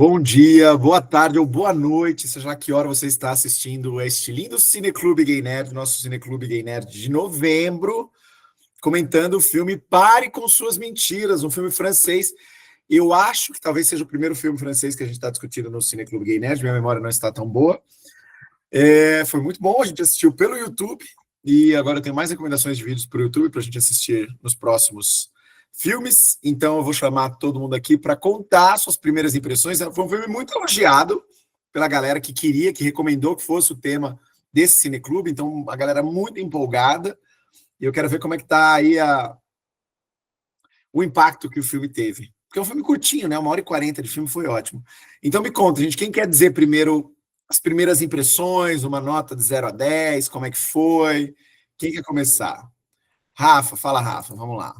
Bom dia, boa tarde ou boa noite, seja lá que hora você está assistindo este lindo Cineclube Gay Nerd, nosso Cineclube Gay Nerd de novembro, comentando o filme Pare com Suas Mentiras, um filme francês. Eu acho que talvez seja o primeiro filme francês que a gente está discutindo no Cineclube Gay Nerd, minha memória não está tão boa. Foi muito bom, a gente assistiu pelo YouTube, e agora eu tenho mais recomendações de vídeos para o YouTube para a gente assistir nos próximos filmes, então eu vou chamar todo mundo aqui para contar suas primeiras impressões. Foi um filme muito elogiado pela galera que queria, que recomendou que fosse o tema desse cineclube, então a galera muito empolgada, e eu quero ver como é que está aí o impacto que o filme teve. Porque é um filme curtinho, né? 1h40 de filme, foi ótimo. Então me conta, gente, quem quer dizer primeiro as primeiras impressões, uma nota de 0 a 10, como é que foi? Quem quer começar? Rafa, fala Rafa, vamos lá.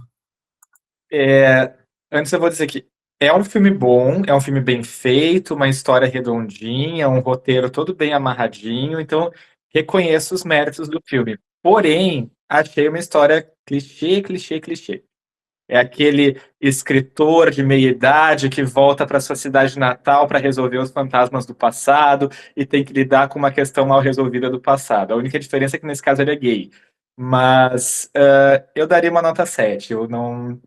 Antes eu vou dizer que é um filme bom, é um filme bem feito, uma história redondinha, um roteiro todo bem amarradinho, então reconheço os méritos do filme. Porém, achei uma história clichê, clichê, clichê. É aquele escritor de meia-idade que volta para sua cidade natal para resolver os fantasmas do passado e tem que lidar com uma questão mal resolvida do passado. A única diferença é que nesse caso ele é gay. Mas eu daria uma nota 7.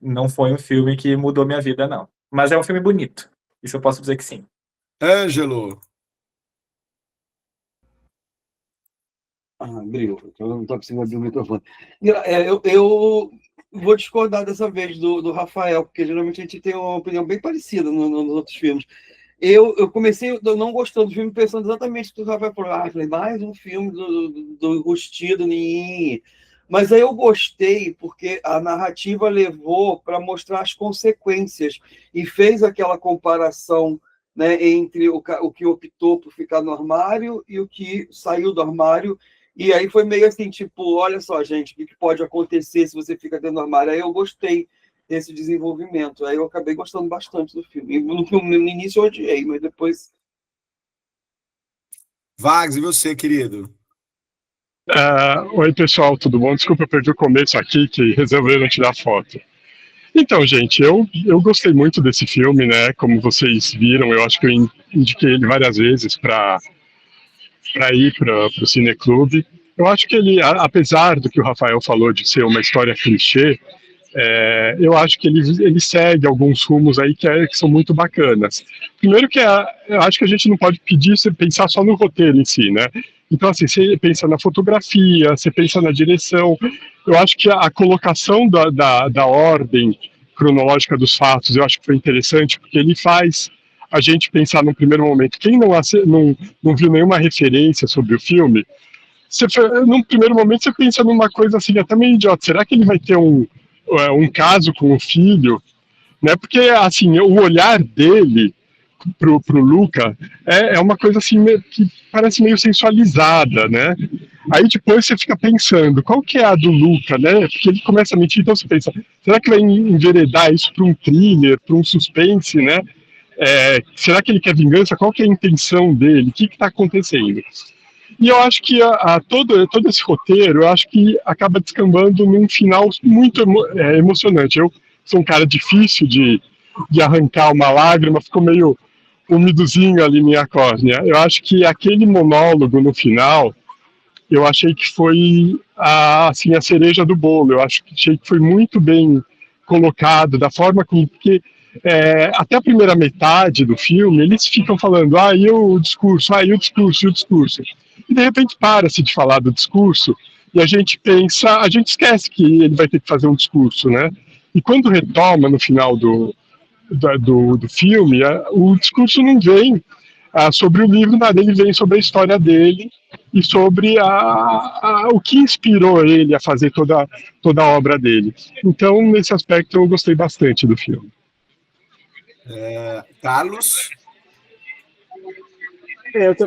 Não foi um filme que mudou minha vida, não. Mas é um filme bonito. Isso eu posso dizer que sim. Ângelo. Abriu, eu não estou conseguindo abrir o microfone. Eu vou discordar dessa vez do Rafael, porque geralmente a gente tem uma opinião bem parecida nos outros filmes. Eu comecei não gostando do filme, pensando exatamente o que o Rafael falou. Falei, mais um filme do Rustido, Ninho. Mas aí eu gostei, porque a narrativa levou para mostrar as consequências e fez aquela comparação, né, entre o que optou por ficar no armário e o que saiu do armário. E aí foi meio assim, tipo, olha só, gente, o que pode acontecer se você fica dentro do armário? Aí eu gostei desse desenvolvimento. Aí eu acabei gostando bastante do filme. No início eu odiei, mas depois... Vags, e você, querido? Oi, pessoal, tudo bom? Desculpa, eu perdi o começo aqui, que resolveram tirar foto. Então, gente, eu gostei muito desse filme, né? Como vocês viram, eu acho que eu indiquei ele várias vezes para ir para o Cineclube. Eu acho que ele, apesar do que o Rafael falou de ser uma história clichê, eu acho que ele segue alguns rumos aí que são muito bacanas. Primeiro que eu acho que a gente não pode pedir você pensar só no roteiro em si, né? Então, assim, você pensa na fotografia, você pensa na direção. Eu acho que a colocação da ordem cronológica dos fatos, eu acho que foi interessante, porque ele faz a gente pensar num primeiro momento. Quem não viu nenhuma referência sobre o filme, num primeiro momento você pensa numa coisa assim, até meio idiota. Será que ele vai ter um caso com o filho? Né? Porque, assim, o olhar dele pro Luca é uma coisa assim que parece meio sensualizada, né? Aí depois você fica pensando, qual que é a do Luca, né? Porque ele começa a mentir, então você pensa, será que vai enveredar isso para um thriller, para um suspense, né? Será que ele quer vingança? Qual que é a intenção dele? O que está acontecendo? E eu acho que todo esse roteiro, eu acho que acaba descambando num final muito emocionante. Eu sou um cara difícil de arrancar uma lágrima, ficou meio umidozinho ali minha córnea. Eu acho que aquele monólogo no final, eu achei que foi assim, a cereja do bolo. Achei que foi muito bem colocado, da forma como... Porque, até a primeira metade do filme, eles ficam falando, e o discurso, e o discurso, e o discurso. E de repente para-se de falar do discurso, e a gente esquece que ele vai ter que fazer um discurso, né? E quando retoma no final do filme, o discurso não vem sobre o livro, nada, ele vem sobre a história dele e sobre o que inspirou ele a fazer toda a obra dele. Então, nesse aspecto, eu gostei bastante do filme. Carlos?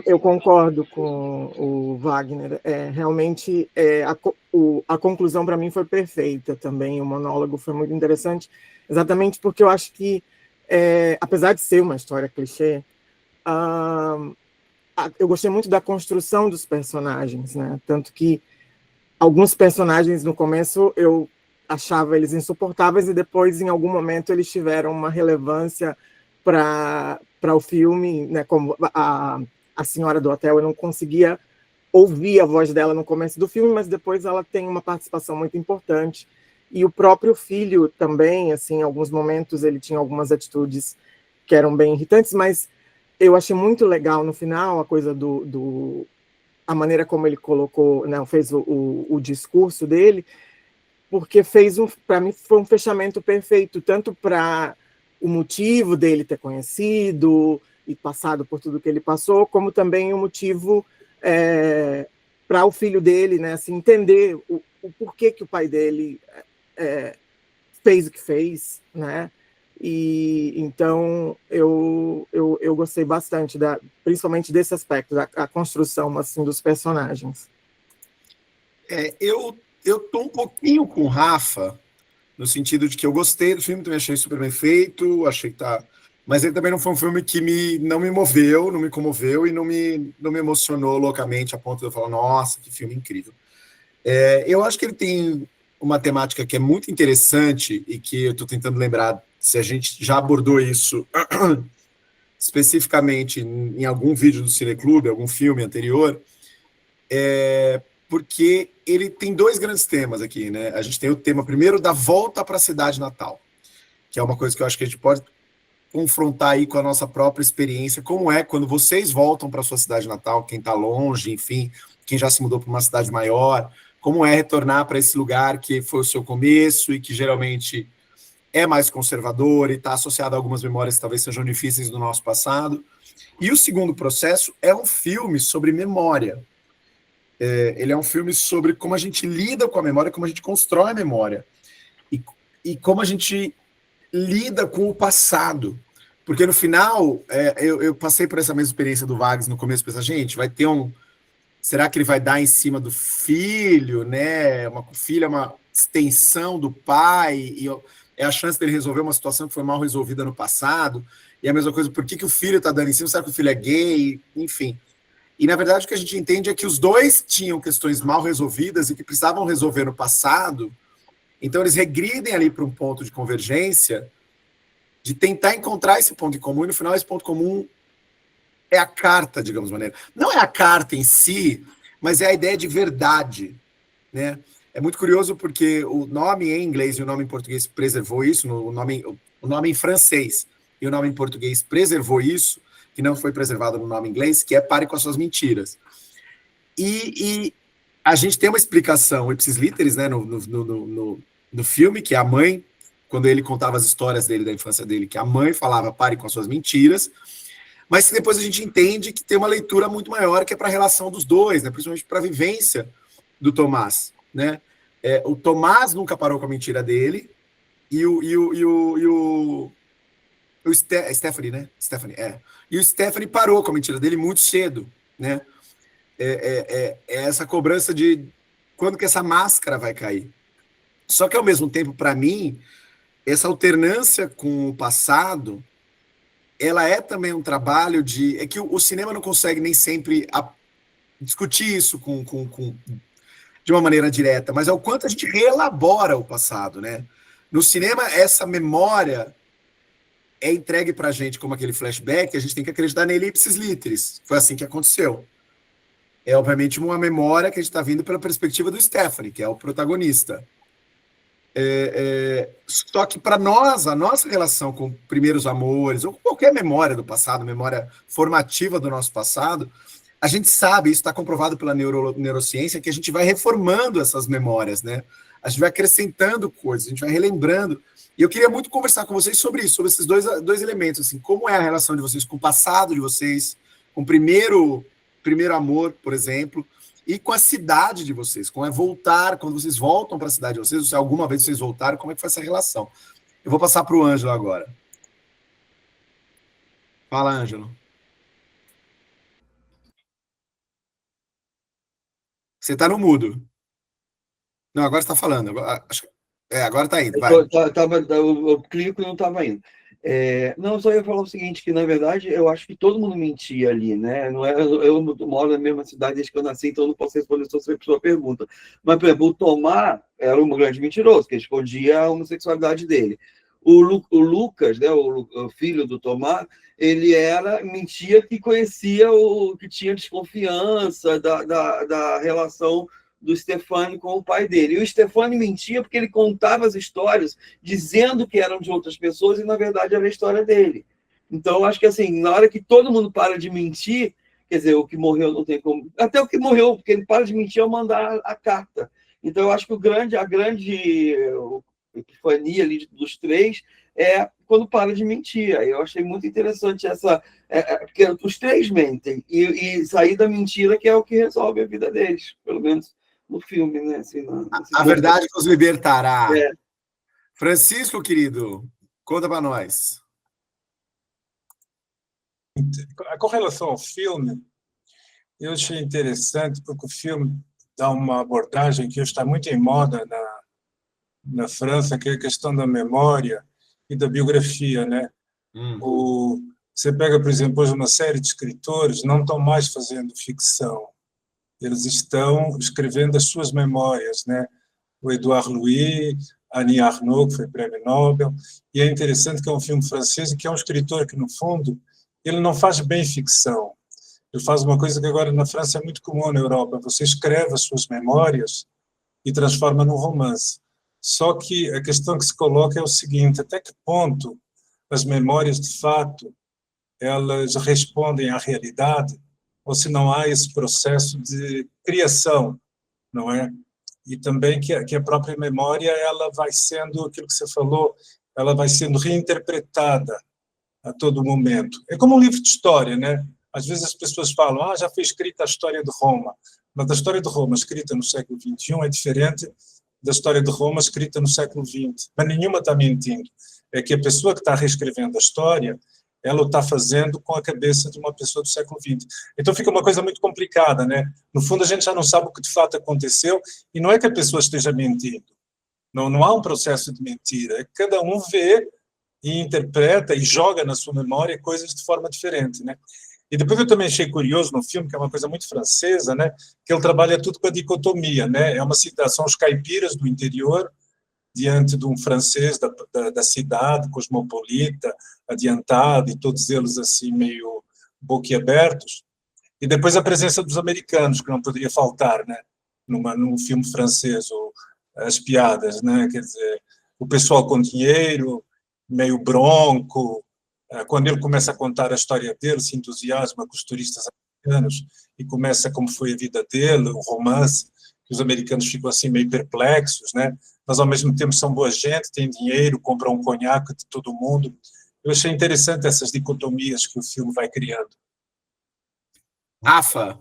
Eu concordo com o Wagner. Realmente, a conclusão para mim foi perfeita também. O monólogo foi muito interessante, exatamente porque eu acho que, apesar de ser uma história clichê, eu gostei muito da construção dos personagens, né? Tanto que alguns personagens no começo eu achava eles insuportáveis e depois, em algum momento, eles tiveram uma relevância para o filme, né, como a senhora do hotel, eu não conseguia ouvir a voz dela no começo do filme, mas depois ela tem uma participação muito importante. E o próprio filho também, assim, em alguns momentos ele tinha algumas atitudes que eram bem irritantes, mas eu achei muito legal no final a coisa a maneira como ele colocou, né, fez o discurso dele, porque para mim foi um fechamento perfeito, tanto para o motivo dele ter conhecido e passado por tudo que ele passou, como também o motivo para o filho dele, né, assim, entender o porquê que o pai dele fez o que fez, né? E então eu gostei bastante principalmente desse aspecto da construção assim dos personagens. Eu tô um pouquinho com o Rafa no sentido de que eu gostei do filme, também achei super bem feito, achei que tá, mas ele também não foi um filme que não me moveu, não me comoveu e não me emocionou loucamente a ponto de eu falar, nossa, que filme incrível. Eu acho que ele tem uma temática que é muito interessante e que eu estou tentando lembrar se a gente já abordou isso especificamente em algum vídeo do Cineclube, algum filme anterior, porque ele tem dois grandes temas aqui, né? A gente tem o tema primeiro da volta para a cidade natal, que é uma coisa que eu acho que a gente pode confrontar aí com a nossa própria experiência, como é quando vocês voltam para a sua cidade natal, quem está longe, enfim, quem já se mudou para uma cidade maior, como é retornar para esse lugar que foi o seu começo e que geralmente é mais conservador e está associado a algumas memórias que talvez sejam difíceis do nosso passado. E o segundo processo é um filme sobre memória. Ele é um filme sobre como a gente lida com a memória, como a gente constrói a memória e como a gente lida com o passado. Porque no final, eu passei por essa mesma experiência do Vags no começo, pensei, gente, vai ter será que ele vai dar em cima do filho, né? O filho é uma extensão do pai, e é a chance dele resolver uma situação que foi mal resolvida no passado, e a mesma coisa, por que o filho está dando em cima? Será que o filho é gay? Enfim. E, na verdade, o que a gente entende é que os dois tinham questões mal resolvidas e que precisavam resolver no passado, então eles regridem ali para um ponto de convergência, de tentar encontrar esse ponto em comum, e no final esse ponto comum é a carta, digamos de maneira. Não é a carta em si, mas é a ideia de verdade, né? É muito curioso porque o nome em inglês e o nome em português preservou isso, o nome em francês e o nome em português preservou isso, que não foi preservado no nome em inglês, que é Pare com as Suas Mentiras. E a gente tem uma explicação, ipsis literis, né, no filme, que é a mãe, quando ele contava as histórias dele, da infância dele, que a mãe falava pare com as suas mentiras, mas que depois a gente entende que tem uma leitura muito maior, que é para a relação dos dois, né, principalmente para a vivência do Tomás, né? O Tomás nunca parou com a mentira dele, e o Stephanie, né? E o Stephanie parou com a mentira dele muito cedo, né? Essa cobrança de quando que essa máscara vai cair. Só que, ao mesmo tempo, para mim, essa alternância com o passado, ela é também um trabalho de... É que o cinema não consegue nem sempre discutir isso de uma maneira direta, mas é o quanto a gente reelabora o passado, né? No cinema, essa memória é entregue para a gente como aquele flashback, a gente tem que acreditar nele ipsis literis. Foi assim que aconteceu. É, obviamente, uma memória que a gente está vindo pela perspectiva do Stephanie, que é o protagonista. Só que para nós, a nossa relação com primeiros amores, ou com qualquer memória do passado, memória formativa do nosso passado, a gente sabe, isso está comprovado pela neurociência, que a gente vai reformando essas memórias, né? A gente vai acrescentando coisas, a gente vai relembrando. E eu queria muito conversar com vocês sobre isso, sobre esses dois elementos, assim, como é a relação de vocês com o passado de vocês, com o primeiro amor, por exemplo, e com a cidade de vocês, como é voltar, quando vocês voltam para a cidade de vocês, ou se alguma vez vocês voltaram, como é que foi essa relação? Eu vou passar para o Ângelo agora. Fala, Ângelo. Você está no mudo. Não, agora você está falando. Agora está indo, vai. Eu clico e não estava indo. Não, só ia falar o seguinte, que na verdade eu acho que todo mundo mentia ali, né? Não é, eu moro na mesma cidade desde que eu nasci, então eu não posso responder a sua pergunta. Mas, por exemplo, o Tomás era um grande mentiroso, que escondia a homossexualidade dele. o Lucas, né, o filho do Tomás, ele mentia que conhecia que tinha desconfiança da relação do Stefani com o pai dele. E o Stefani mentia porque ele contava as histórias dizendo que eram de outras pessoas e, na verdade, era a história dele. Então, acho que, assim, na hora que todo mundo para de mentir, quer dizer, o que morreu não tem como... Até o que morreu, porque ele para de mentir ao mandar a carta. Então, eu acho que a grande epifania ali dos três é quando para de mentir. Aí eu achei muito interessante porque os três mentem, e sair da mentira que é o que resolve a vida deles, pelo menos no filme, né? Assim, a verdade que os libertará. É. Francisco, querido, conta para nós. Com relação ao filme, eu achei interessante porque o filme dá uma abordagem que hoje está muito em moda na França, que é a questão da memória e da biografia, né? Você pega, por exemplo, hoje uma série de escritores não estão mais fazendo ficção, eles estão escrevendo as suas memórias, né? O Edouard Louis, Annie Ernaux, que foi prêmio Nobel, e é interessante que é um filme francês e que é um escritor que, no fundo, ele não faz bem ficção. Ele faz uma coisa que agora na França é muito comum na Europa. Você escreve as suas memórias e transforma num romance. Só que a questão que se coloca é o seguinte: até que ponto as memórias, de fato, elas respondem à realidade, ou se não há esse processo de criação, não é? E também que a própria memória, ela vai sendo, aquilo que você falou, ela vai sendo reinterpretada a todo momento. É como um livro de história, né? Às vezes as pessoas falam, já foi escrita a história de Roma, mas a história de Roma escrita no século XXI é diferente da história de Roma escrita no século XX. Mas nenhuma está mentindo. É que a pessoa que está reescrevendo a história, ela o está fazendo com a cabeça de uma pessoa do século XX. Então fica uma coisa muito complicada, né? No fundo, a gente já não sabe o que de fato aconteceu, e não é que a pessoa esteja mentindo. Não há um processo de mentira. É que cada um vê e interpreta e joga na sua memória coisas de forma diferente, né? E depois eu também achei curioso no filme, que é uma coisa muito francesa, né? Que ele trabalha tudo com a dicotomia, né? É uma citação aos caipiras do interior, diante de um francês da cidade, cosmopolita, adiantado, e todos eles assim meio boquiabertos. E depois a presença dos americanos, que não poderia faltar, né? Num filme francês, ou as piadas, né? Quer dizer, o pessoal com dinheiro, meio bronco. Quando ele começa a contar a história dele, se entusiasma com os turistas americanos e começa como foi a vida dele, o romance, que os americanos ficam assim meio perplexos, né? Mas ao mesmo tempo são boa gente, têm dinheiro, compram um conhaque de todo mundo. Eu achei interessante essas dicotomias que o filme vai criando. Rafa?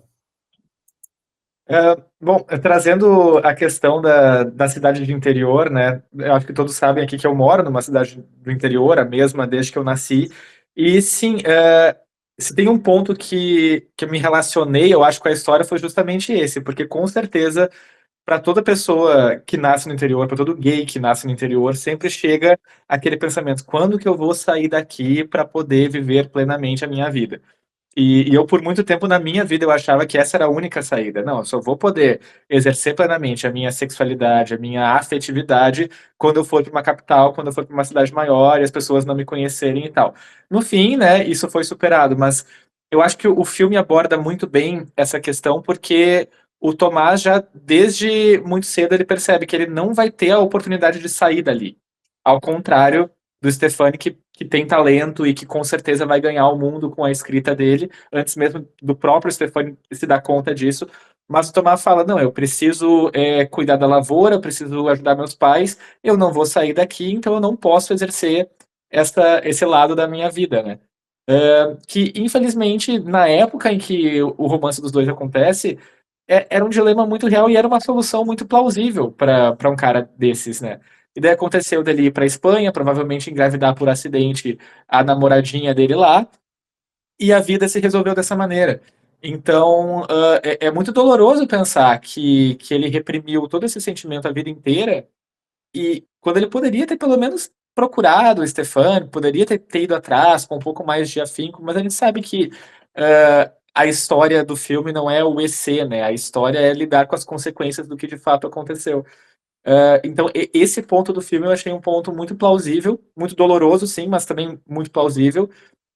Bom, trazendo a questão da cidade de interior, né? Eu acho que todos sabem aqui que eu moro numa cidade do interior, a mesma desde que eu nasci. E sim, se tem um ponto que eu me relacionei, eu acho, com a história, foi justamente esse, porque com certeza, para toda pessoa que nasce no interior, para todo gay que nasce no interior, sempre chega aquele pensamento: quando que eu vou sair daqui para poder viver plenamente a minha vida? E eu, por muito tempo na minha vida, eu achava que essa era a única saída. Não, eu só vou poder exercer plenamente a minha sexualidade, a minha afetividade, quando eu for para uma capital, quando eu for para uma cidade maior e as pessoas não me conhecerem e tal. No fim, né, isso foi superado, mas eu acho que o filme aborda muito bem essa questão, porque o Tomás já, desde muito cedo, ele percebe que ele não vai ter a oportunidade de sair dali. Ao contrário do Stefani, que tem talento e que com certeza vai ganhar o mundo com a escrita dele, antes mesmo do próprio Stefani se dar conta disso. Mas o Tomás fala: não, eu preciso cuidar da lavoura, eu preciso ajudar meus pais, eu não vou sair daqui, então eu não posso exercer esse lado da minha vida, né? Que, infelizmente, na época em que o romance dos dois acontece, era um dilema muito real e era uma solução muito plausível para um cara desses, né? E daí aconteceu dele ir para Espanha, provavelmente engravidar por acidente a namoradinha dele lá, e a vida se resolveu dessa maneira. Então, é muito doloroso pensar que ele reprimiu todo esse sentimento a vida inteira, e quando ele poderia ter pelo menos procurado o Stefano, poderia ter ido atrás com um pouco mais de afinco, mas a gente sabe que a história do filme não é o EC, né? A história é lidar com as consequências do que de fato aconteceu. Então, esse ponto do filme eu achei um ponto muito plausível, muito doloroso, sim, mas também muito plausível,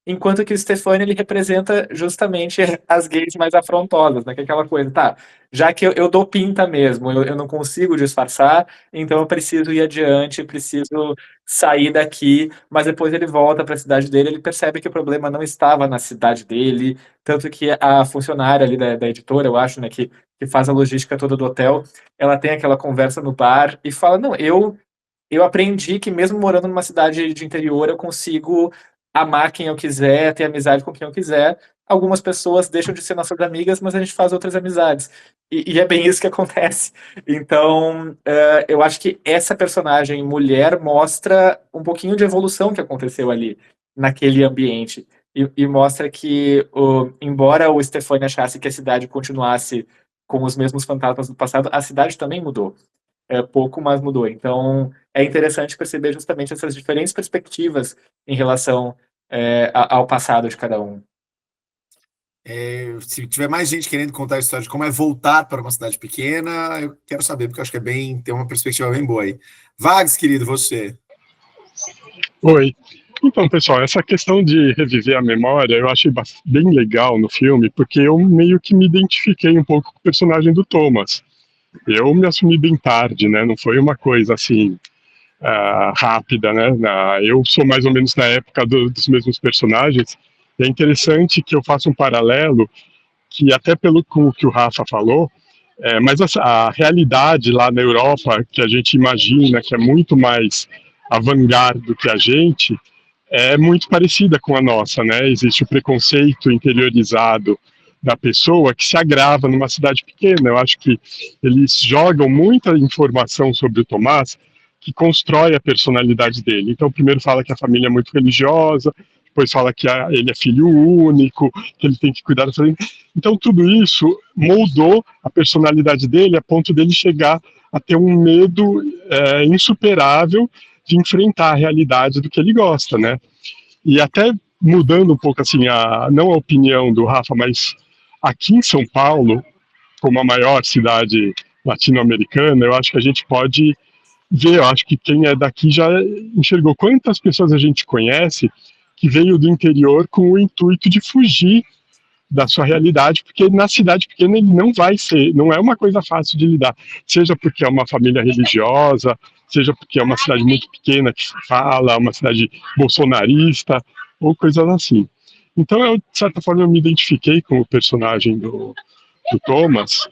enquanto que o Stefani, ele representa justamente as gays mais afrontosas, né? Que é aquela coisa, tá, já que eu dou pinta mesmo, eu não consigo disfarçar, então eu preciso ir adiante, preciso sair daqui, mas depois ele volta para a cidade dele, ele percebe que o problema não estava na cidade dele, tanto que a funcionária ali da editora, eu acho, né, que faz a logística toda do hotel, ela tem aquela conversa no bar e fala, não, eu aprendi que mesmo morando numa cidade de interior, eu consigo amar quem eu quiser, ter amizade com quem eu quiser. Algumas pessoas deixam de ser nossas amigas, mas a gente faz outras amizades. E é bem isso que acontece. Então, eu acho que essa personagem mulher mostra um pouquinho de evolução que aconteceu ali, naquele ambiente. E mostra que, embora o Stefani achasse que a cidade continuasse com os mesmos fantasmas do passado, a cidade também mudou. Pouco, mas mudou. Então, é interessante perceber justamente essas diferentes perspectivas em relação ao passado de cada um. Se tiver mais gente querendo contar a história de como é voltar para uma cidade pequena, eu quero saber, porque eu acho que tem uma perspectiva bem boa aí. Vags, querido, você. Oi. Então, pessoal, essa questão de reviver a memória eu achei bem legal no filme, porque eu meio que me identifiquei um pouco com o personagem do Thomas. Eu me assumi bem tarde, né? Não foi uma coisa assim rápida, né? Eu sou mais ou menos na época dos mesmos personagens. E é interessante que eu faça um paralelo, que até com o que o Rafa falou, mas a realidade lá na Europa, que a gente imagina que é muito mais avant-garde do que a gente, é muito parecida com a nossa, né? Existe o preconceito interiorizado da pessoa que se agrava numa cidade pequena. Eu acho que eles jogam muita informação sobre o Tomás que constrói a personalidade dele. Então, primeiro fala que a família é muito religiosa, depois fala que ele é filho único, que ele tem que cuidar da família. Então, tudo isso moldou a personalidade dele a ponto dele chegar a ter um medo insuperável de enfrentar a realidade do que ele gosta, né? E até mudando um pouco, assim, não a opinião do Rafa, mas aqui em São Paulo, como a maior cidade latino-americana, eu acho que a gente pode ver, eu acho que quem é daqui já enxergou quantas pessoas a gente conhece que veio do interior com o intuito de fugir da sua realidade, porque na cidade pequena ele não vai ser, não é uma coisa fácil de lidar, seja porque é uma família religiosa, seja porque é uma cidade muito pequena que fala, uma cidade bolsonarista, ou coisas assim. Então, eu, de certa forma, eu me identifiquei com o personagem do Thomas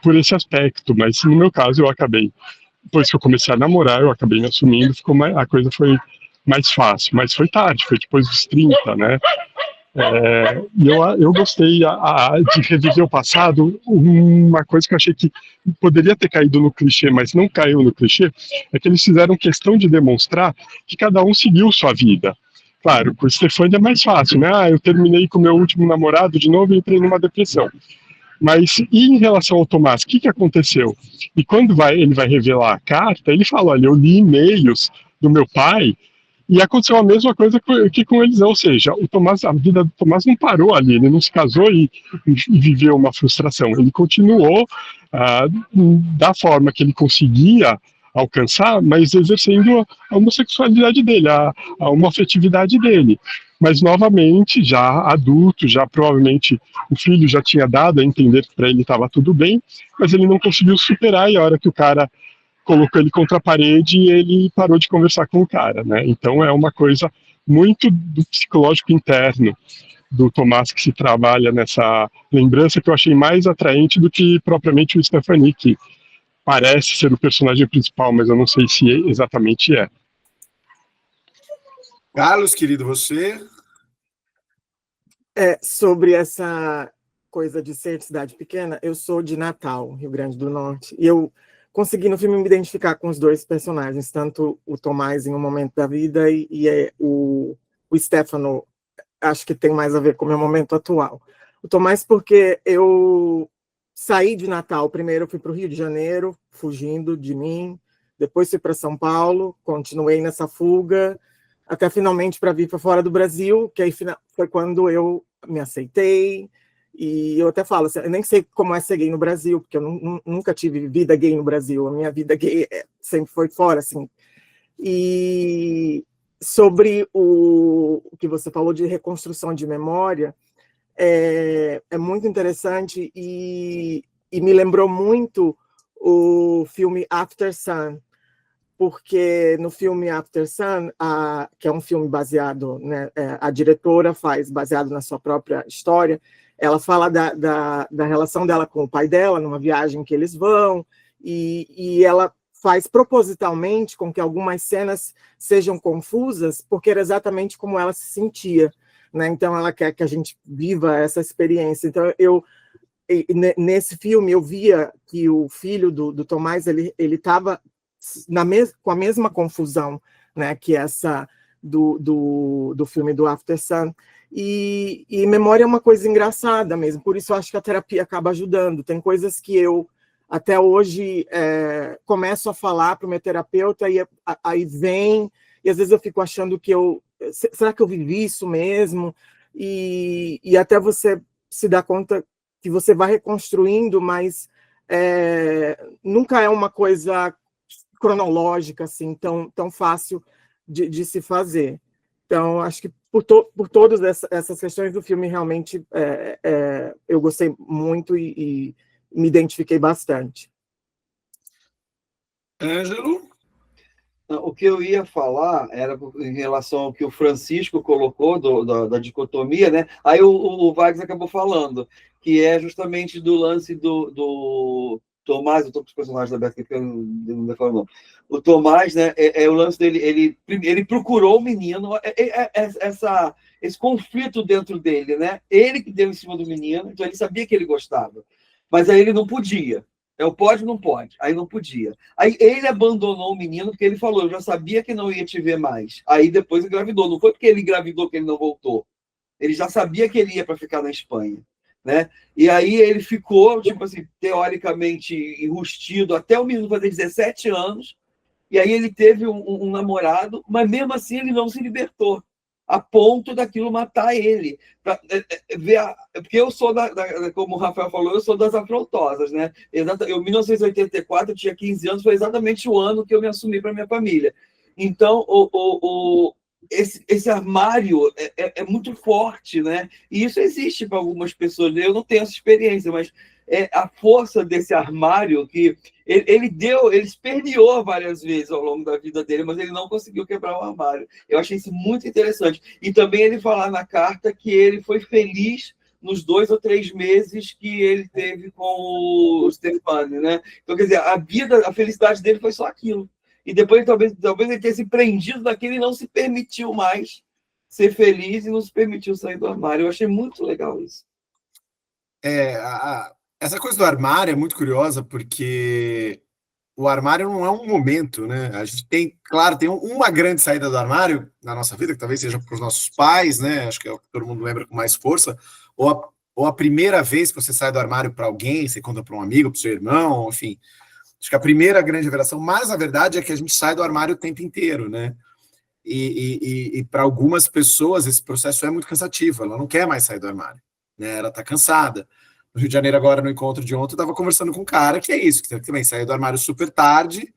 por esse aspecto, mas no meu caso eu acabei, depois que eu comecei a namorar, eu acabei me assumindo, a coisa foi mais fácil, mas foi tarde, foi depois dos 30, né? E eu gostei de reviver o passado. Uma coisa que eu achei que poderia ter caído no clichê, mas não caiu no clichê, é que eles fizeram questão de demonstrar que cada um seguiu sua vida. Claro, com o Stefani é mais fácil, né? Eu terminei com meu último namorado de novo e entrei numa depressão. Mas e em relação ao Tomás, o que aconteceu? E quando ele vai revelar a carta, ele fala, olha, eu li e-mails do meu pai e aconteceu a mesma coisa que com eles, ou seja, a vida do Tomás não parou ali, ele não se casou e viveu uma frustração, ele continuou da forma que ele conseguia alcançar, mas exercendo a homossexualidade dele, a homoafetividade dele. Mas, novamente, já adulto, já provavelmente o filho já tinha dado a entender que para ele estava tudo bem, mas ele não conseguiu superar, e a hora que o cara colocou ele contra a parede, ele parou de conversar com o cara, né? Então é uma coisa muito do psicológico interno do Tomás que se trabalha nessa lembrança, que eu achei mais atraente do que propriamente o Stefani, que parece ser o personagem principal, mas eu não sei se exatamente é. Carlos, querido, você? Sobre essa coisa de ser de cidade pequena, eu sou de Natal, Rio Grande do Norte, e eu consegui no filme me identificar com os dois personagens, tanto o Tomás em um momento da vida e o Stefano, acho que tem mais a ver com o meu momento atual. O Tomás porque eu saí de Natal, primeiro eu fui para o Rio de Janeiro, fugindo de mim, depois fui para São Paulo, continuei nessa fuga, até finalmente para vir para fora do Brasil, que aí foi quando eu me aceitei, E eu até falo, assim, eu nem sei como é ser gay no Brasil, porque eu nunca tive vida gay no Brasil, a minha vida gay sempre foi fora, assim. E sobre o que você falou de reconstrução de memória, é muito interessante e me lembrou muito o filme After Sun, porque no filme After Sun, que é um filme baseado, né, a diretora faz baseado na sua própria história, ela fala da relação dela com o pai dela, numa viagem que eles vão, e ela faz propositalmente com que algumas cenas sejam confusas, porque era exatamente como ela se sentia, né? Então ela quer que a gente viva essa experiência. Então nesse filme eu via que o filho do Tomás ele estava com a mesma confusão, né, que essa do filme do After Sun. E memória é uma coisa engraçada mesmo, por isso eu acho que a terapia acaba ajudando. Tem coisas que eu até hoje começo a falar para o meu terapeuta e aí vem, e às vezes eu fico achando que será que eu vivi isso mesmo? E até você se dá conta que você vai reconstruindo, mas nunca é uma coisa cronológica assim tão fácil de se fazer. Então, acho que por todas essas questões do filme, realmente eu gostei muito e me identifiquei bastante. Ângelo? O que eu ia falar era em relação ao que o Francisco colocou da dicotomia, né? Aí o Wagner acabou falando, que é justamente do lance do Tomás, eu estou com os personagens da Beth, que eu não vou falar o nome. O Tomás, né? O lance dele, ele procurou o menino, esse conflito dentro dele, né? Ele que deu em cima do menino, então ele sabia que ele gostava, mas aí ele não podia. Pode, não pode. Aí não podia. Aí ele abandonou o menino porque ele falou, eu já sabia que não ia te ver mais. Aí depois engravidou. Não foi porque ele engravidou que ele não voltou. Ele já sabia que ele ia para ficar na Espanha, né? E aí ele ficou, tipo assim, teoricamente enrustido até o menino fazer 17 anos. E aí ele teve um namorado, mas mesmo assim ele não se libertou, a ponto daquilo matar ele. Porque eu sou, como o Rafael falou, eu sou das afrontosas, né? Eu, em 1984, eu tinha 15 anos, foi exatamente o ano que eu me assumi para minha família. Então, esse armário é muito forte, né? E isso existe para algumas pessoas. Eu não tenho essa experiência, mas é a força desse armário que ele esperneou várias vezes ao longo da vida dele, mas ele não conseguiu quebrar o armário. Eu achei isso muito interessante. E também ele falar na carta que ele foi feliz nos 2 ou 3 meses que ele teve com o Stefani, né? Então, quer dizer, a felicidade dele foi só aquilo. E depois, talvez ele tenha se prendido daquilo e não se permitiu mais ser feliz e não se permitiu sair do armário. Eu achei muito legal isso. Essa coisa do armário é muito curiosa, porque o armário não é um momento, né? A gente tem, claro, tem uma grande saída do armário na nossa vida, que talvez seja para os nossos pais, né? Acho que é o que todo mundo lembra com mais força, ou a primeira vez que você sai do armário para alguém, você conta para um amigo, para o seu irmão, enfim. Acho que a primeira grande revelação, mas a verdade é que a gente sai do armário o tempo inteiro, né? E para algumas pessoas esse processo é muito cansativo, ela não quer mais sair do armário, né? Ela está cansada. No Rio de Janeiro, agora, no encontro de ontem, eu estava conversando com um cara que é isso, que também saiu do armário super tarde,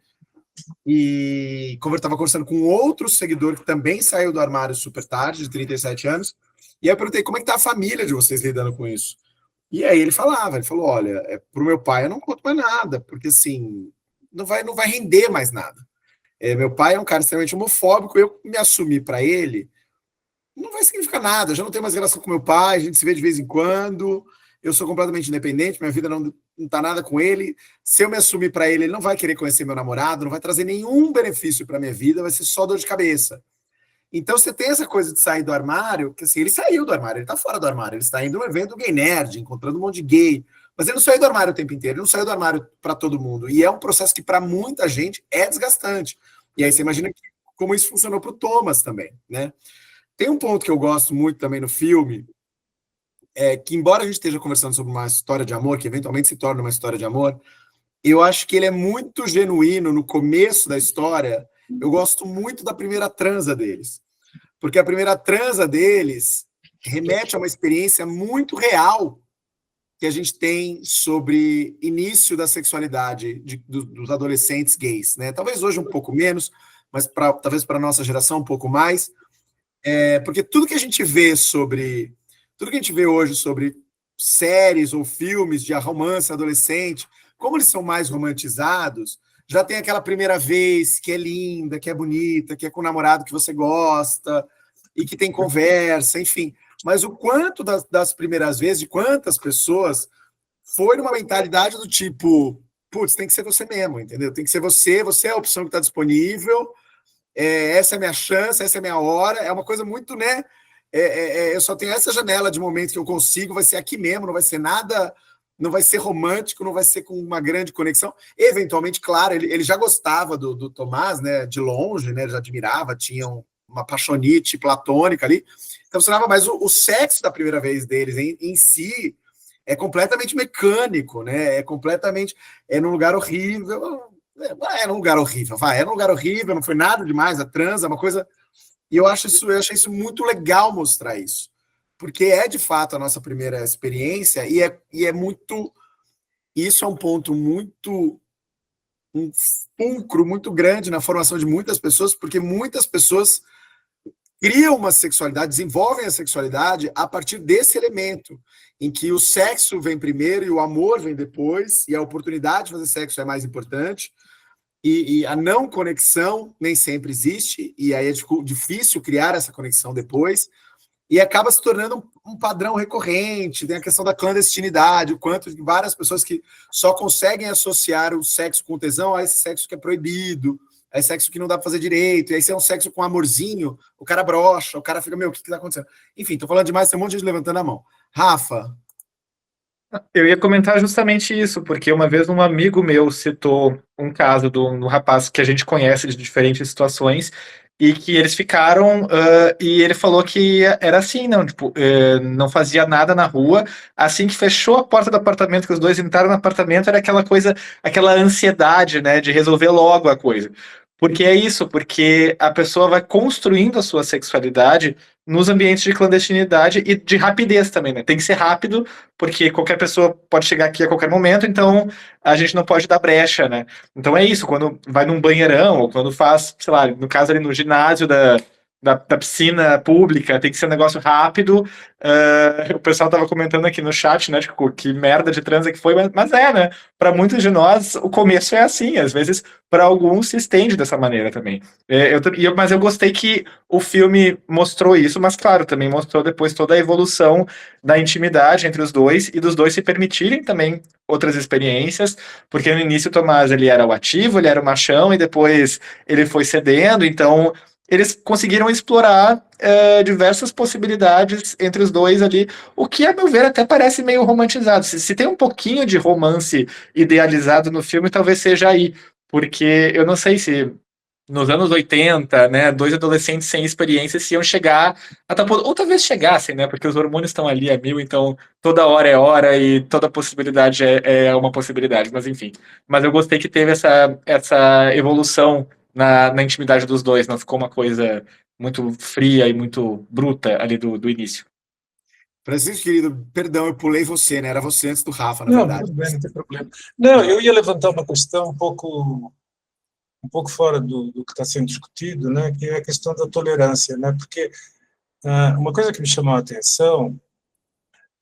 e estava conversando com outro seguidor que também saiu do armário super tarde, de 37 anos, e aí eu perguntei, como é que tá a família de vocês lidando com isso? E aí ele falou, olha, pro meu pai eu não conto mais nada, porque assim, não vai render mais nada. Meu pai é um cara extremamente homofóbico, eu me assumir para ele, não vai significar nada, eu já não tenho mais relação com meu pai, a gente se vê de vez em quando, eu sou completamente independente, minha vida não tá nada com ele, se eu me assumir para ele, ele não vai querer conhecer meu namorado, não vai trazer nenhum benefício para minha vida, vai ser só dor de cabeça. Então você tem essa coisa de sair do armário, que assim, ele saiu do armário, ele tá fora do armário, ele está indo num evento gay nerd, encontrando um monte de gay, mas ele não saiu do armário o tempo inteiro, ele não saiu do armário para todo mundo, e é um processo que para muita gente é desgastante. E aí você imagina como isso funcionou para o Thomas também, né? Tem um ponto que eu gosto muito também no filme, que embora a gente esteja conversando sobre uma história de amor, que eventualmente se torna uma história de amor, eu acho que ele é muito genuíno no começo da história. Eu gosto muito da primeira transa deles, porque a primeira transa deles remete a uma experiência muito real que a gente tem sobre início da sexualidade dos adolescentes gays, né? Talvez hoje um pouco menos, mas talvez para a nossa geração um pouco mais, porque tudo que a gente vê hoje sobre séries ou filmes de romance adolescente, como eles são mais romantizados, já tem aquela primeira vez que é linda, que é bonita, que é com o namorado que você gosta e que tem conversa, enfim. Mas o quanto das primeiras vezes, de quantas pessoas foi numa mentalidade do tipo, putz, tem que ser você mesmo, entendeu? Tem que ser você é a opção que está disponível, essa é a minha chance, essa é a minha hora, é uma coisa muito, né? Eu só tenho essa janela de momentos que eu consigo, vai ser aqui mesmo, não vai ser nada, não vai ser romântico, não vai ser com uma grande conexão. Eventualmente, claro, ele já gostava do Tomás, né? De longe, né? Ele já admirava, tinha uma paixonite platônica ali. Então, funcionava, mas o sexo da primeira vez deles em si é completamente mecânico, né? É completamente. É num lugar horrível. É num lugar horrível, é num lugar horrível, não foi nada demais, a transa, é uma coisa. E eu achei isso muito legal mostrar isso. Porque é de fato a nossa primeira experiência, e é muito. Isso é um ponto muito. Um fulcro muito grande na formação de muitas pessoas, porque muitas pessoas criam uma sexualidade, desenvolvem a sexualidade a partir desse elemento, em que o sexo vem primeiro e o amor vem depois, e a oportunidade de fazer sexo é mais importante, e a não conexão nem sempre existe, e aí é difícil criar essa conexão depois, e acaba se tornando um padrão recorrente. Tem a questão da clandestinidade, o quanto de várias pessoas que só conseguem associar o sexo com tesão a esse sexo que é proibido, é sexo que não dá pra fazer direito, e aí se é um sexo com amorzinho, o cara brocha, o cara fica, meu, o que tá acontecendo? Enfim, tô falando demais, tem um monte de gente levantando a mão. Rafa? Eu ia comentar justamente isso, porque uma vez um amigo meu citou um caso de um rapaz que a gente conhece de diferentes situações, e que eles ficaram, e ele falou que era assim, não, tipo, não fazia nada na rua, assim que fechou a porta do apartamento, que os dois entraram no apartamento, era aquela coisa, aquela ansiedade, né, de resolver logo a coisa. Porque é isso, porque a pessoa vai construindo a sua sexualidade nos ambientes de clandestinidade e de rapidez também, né? Tem que ser rápido, porque qualquer pessoa pode chegar aqui a qualquer momento, então a gente não pode dar brecha, né? Então é isso, quando vai num banheirão, ou quando faz, sei lá, no caso ali no ginásio da piscina pública, tem que ser um negócio rápido. O pessoal tava comentando aqui no chat, né, tipo, que merda de transa que foi, mas né? Para muitos de nós, o começo é assim, às vezes para alguns se estende dessa maneira também. Mas eu gostei que o filme mostrou isso, mas claro, também mostrou depois toda a evolução da intimidade entre os dois e dos dois se permitirem também outras experiências, porque no início o Tomás ele era o ativo, ele era o machão, e depois ele foi cedendo, então eles conseguiram explorar diversas possibilidades entre os dois ali, o que, a meu ver, até parece meio romantizado. Se tem um pouquinho de romance idealizado no filme, talvez seja aí, porque eu não sei se nos anos 80, né, dois adolescentes sem experiência se iam chegar, ou talvez chegassem, né, porque os hormônios estão ali a mil, então toda hora é hora e toda possibilidade é uma possibilidade, mas enfim. Mas eu gostei que teve essa evolução na intimidade dos dois, não ficou uma coisa muito fria e muito bruta ali do início. Francisco, querido, perdão, eu pulei você, né? Era você antes do Rafa, na Não, verdade. tudo bem, não tem problema. Não, eu ia levantar uma questão um pouco fora do que está sendo discutido, né, que é a questão da tolerância, né, porque uma coisa que me chamou a atenção,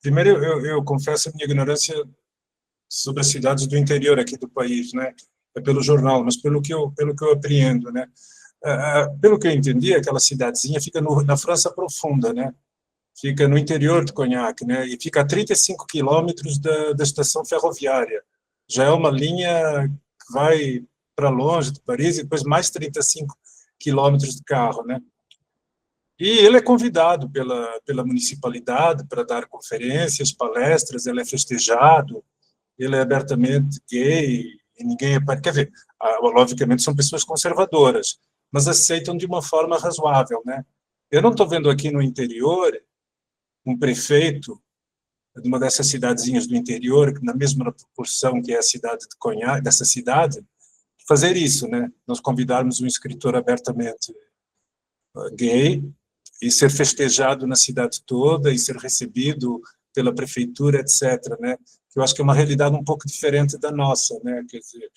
primeiro eu confesso a minha ignorância sobre as cidades do interior aqui do país, né, é pelo jornal, mas pelo que eu apreendo, né, pelo que eu entendi, aquela cidadezinha fica na França profunda, né, fica no interior de Cognac, né, e fica a 35 quilômetros da estação ferroviária, já é uma linha que vai para longe de Paris, e depois mais 35 quilômetros de carro, né? E ele é convidado pela municipalidade para dar conferências, palestras, ele é festejado, ele é abertamente gay, e ninguém é... Quer ver, logicamente são pessoas conservadoras, mas aceitam de uma forma razoável, né? Eu não estou vendo aqui no interior um prefeito de uma dessas cidadezinhas do interior, na mesma proporção que é a cidade de Cognac, dessa cidade, fazer isso, né? Nós convidarmos um escritor abertamente gay e ser festejado na cidade toda e ser recebido pela prefeitura, etc., né? Eu acho que é uma realidade um pouco diferente da nossa, né? Quer dizer,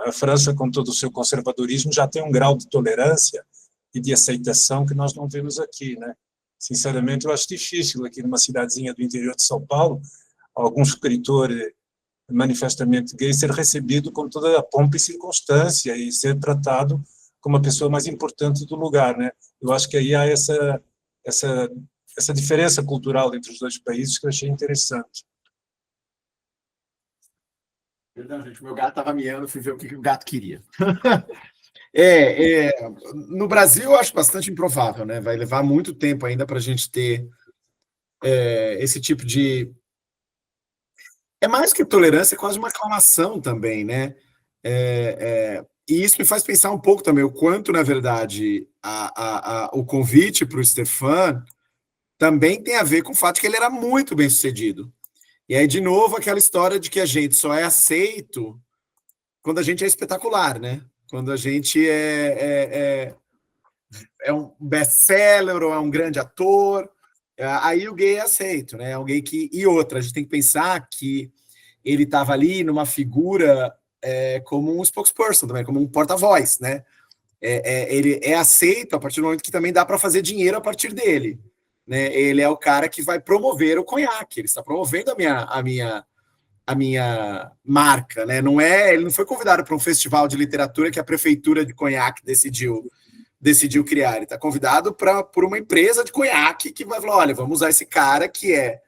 a França, com todo o seu conservadorismo, já tem um grau de tolerância e de aceitação que nós não vemos aqui, né? Sinceramente, eu acho difícil aqui numa cidadezinha do interior de São Paulo, algum escritor manifestamente gay ser recebido com toda a pompa e circunstância e ser tratado como a pessoa mais importante do lugar, né? Eu acho que aí há essa diferença cultural entre os dois países que eu achei interessante. Perdão, gente, meu gato estava miando, fui ver o que o gato queria. No Brasil, eu acho bastante improvável, né? Vai levar muito tempo ainda para a gente ter esse tipo de... É mais que tolerância, é quase uma aclamação também, né? E isso me faz pensar um pouco também o quanto, na verdade, o convite para o Stefan também tem a ver com o fato de que ele era muito bem sucedido. E aí, de novo, aquela história de que a gente só é aceito quando a gente é espetacular, né? Quando a gente é um best-seller ou é um grande ator, aí o gay é aceito, né? Alguém que... E outra, a gente tem que pensar que ele estava ali numa figura como um spokesperson também, como um porta-voz, né? Ele é aceito a partir do momento que também dá para fazer dinheiro a partir dele, né? Ele é o cara que vai promover o conhaque, ele está promovendo a minha marca, né? Ele não foi convidado para um festival de literatura que a prefeitura de Conhaque decidiu criar. Ele está convidado por uma empresa de conhaque que vai falar: olha, vamos usar esse cara que é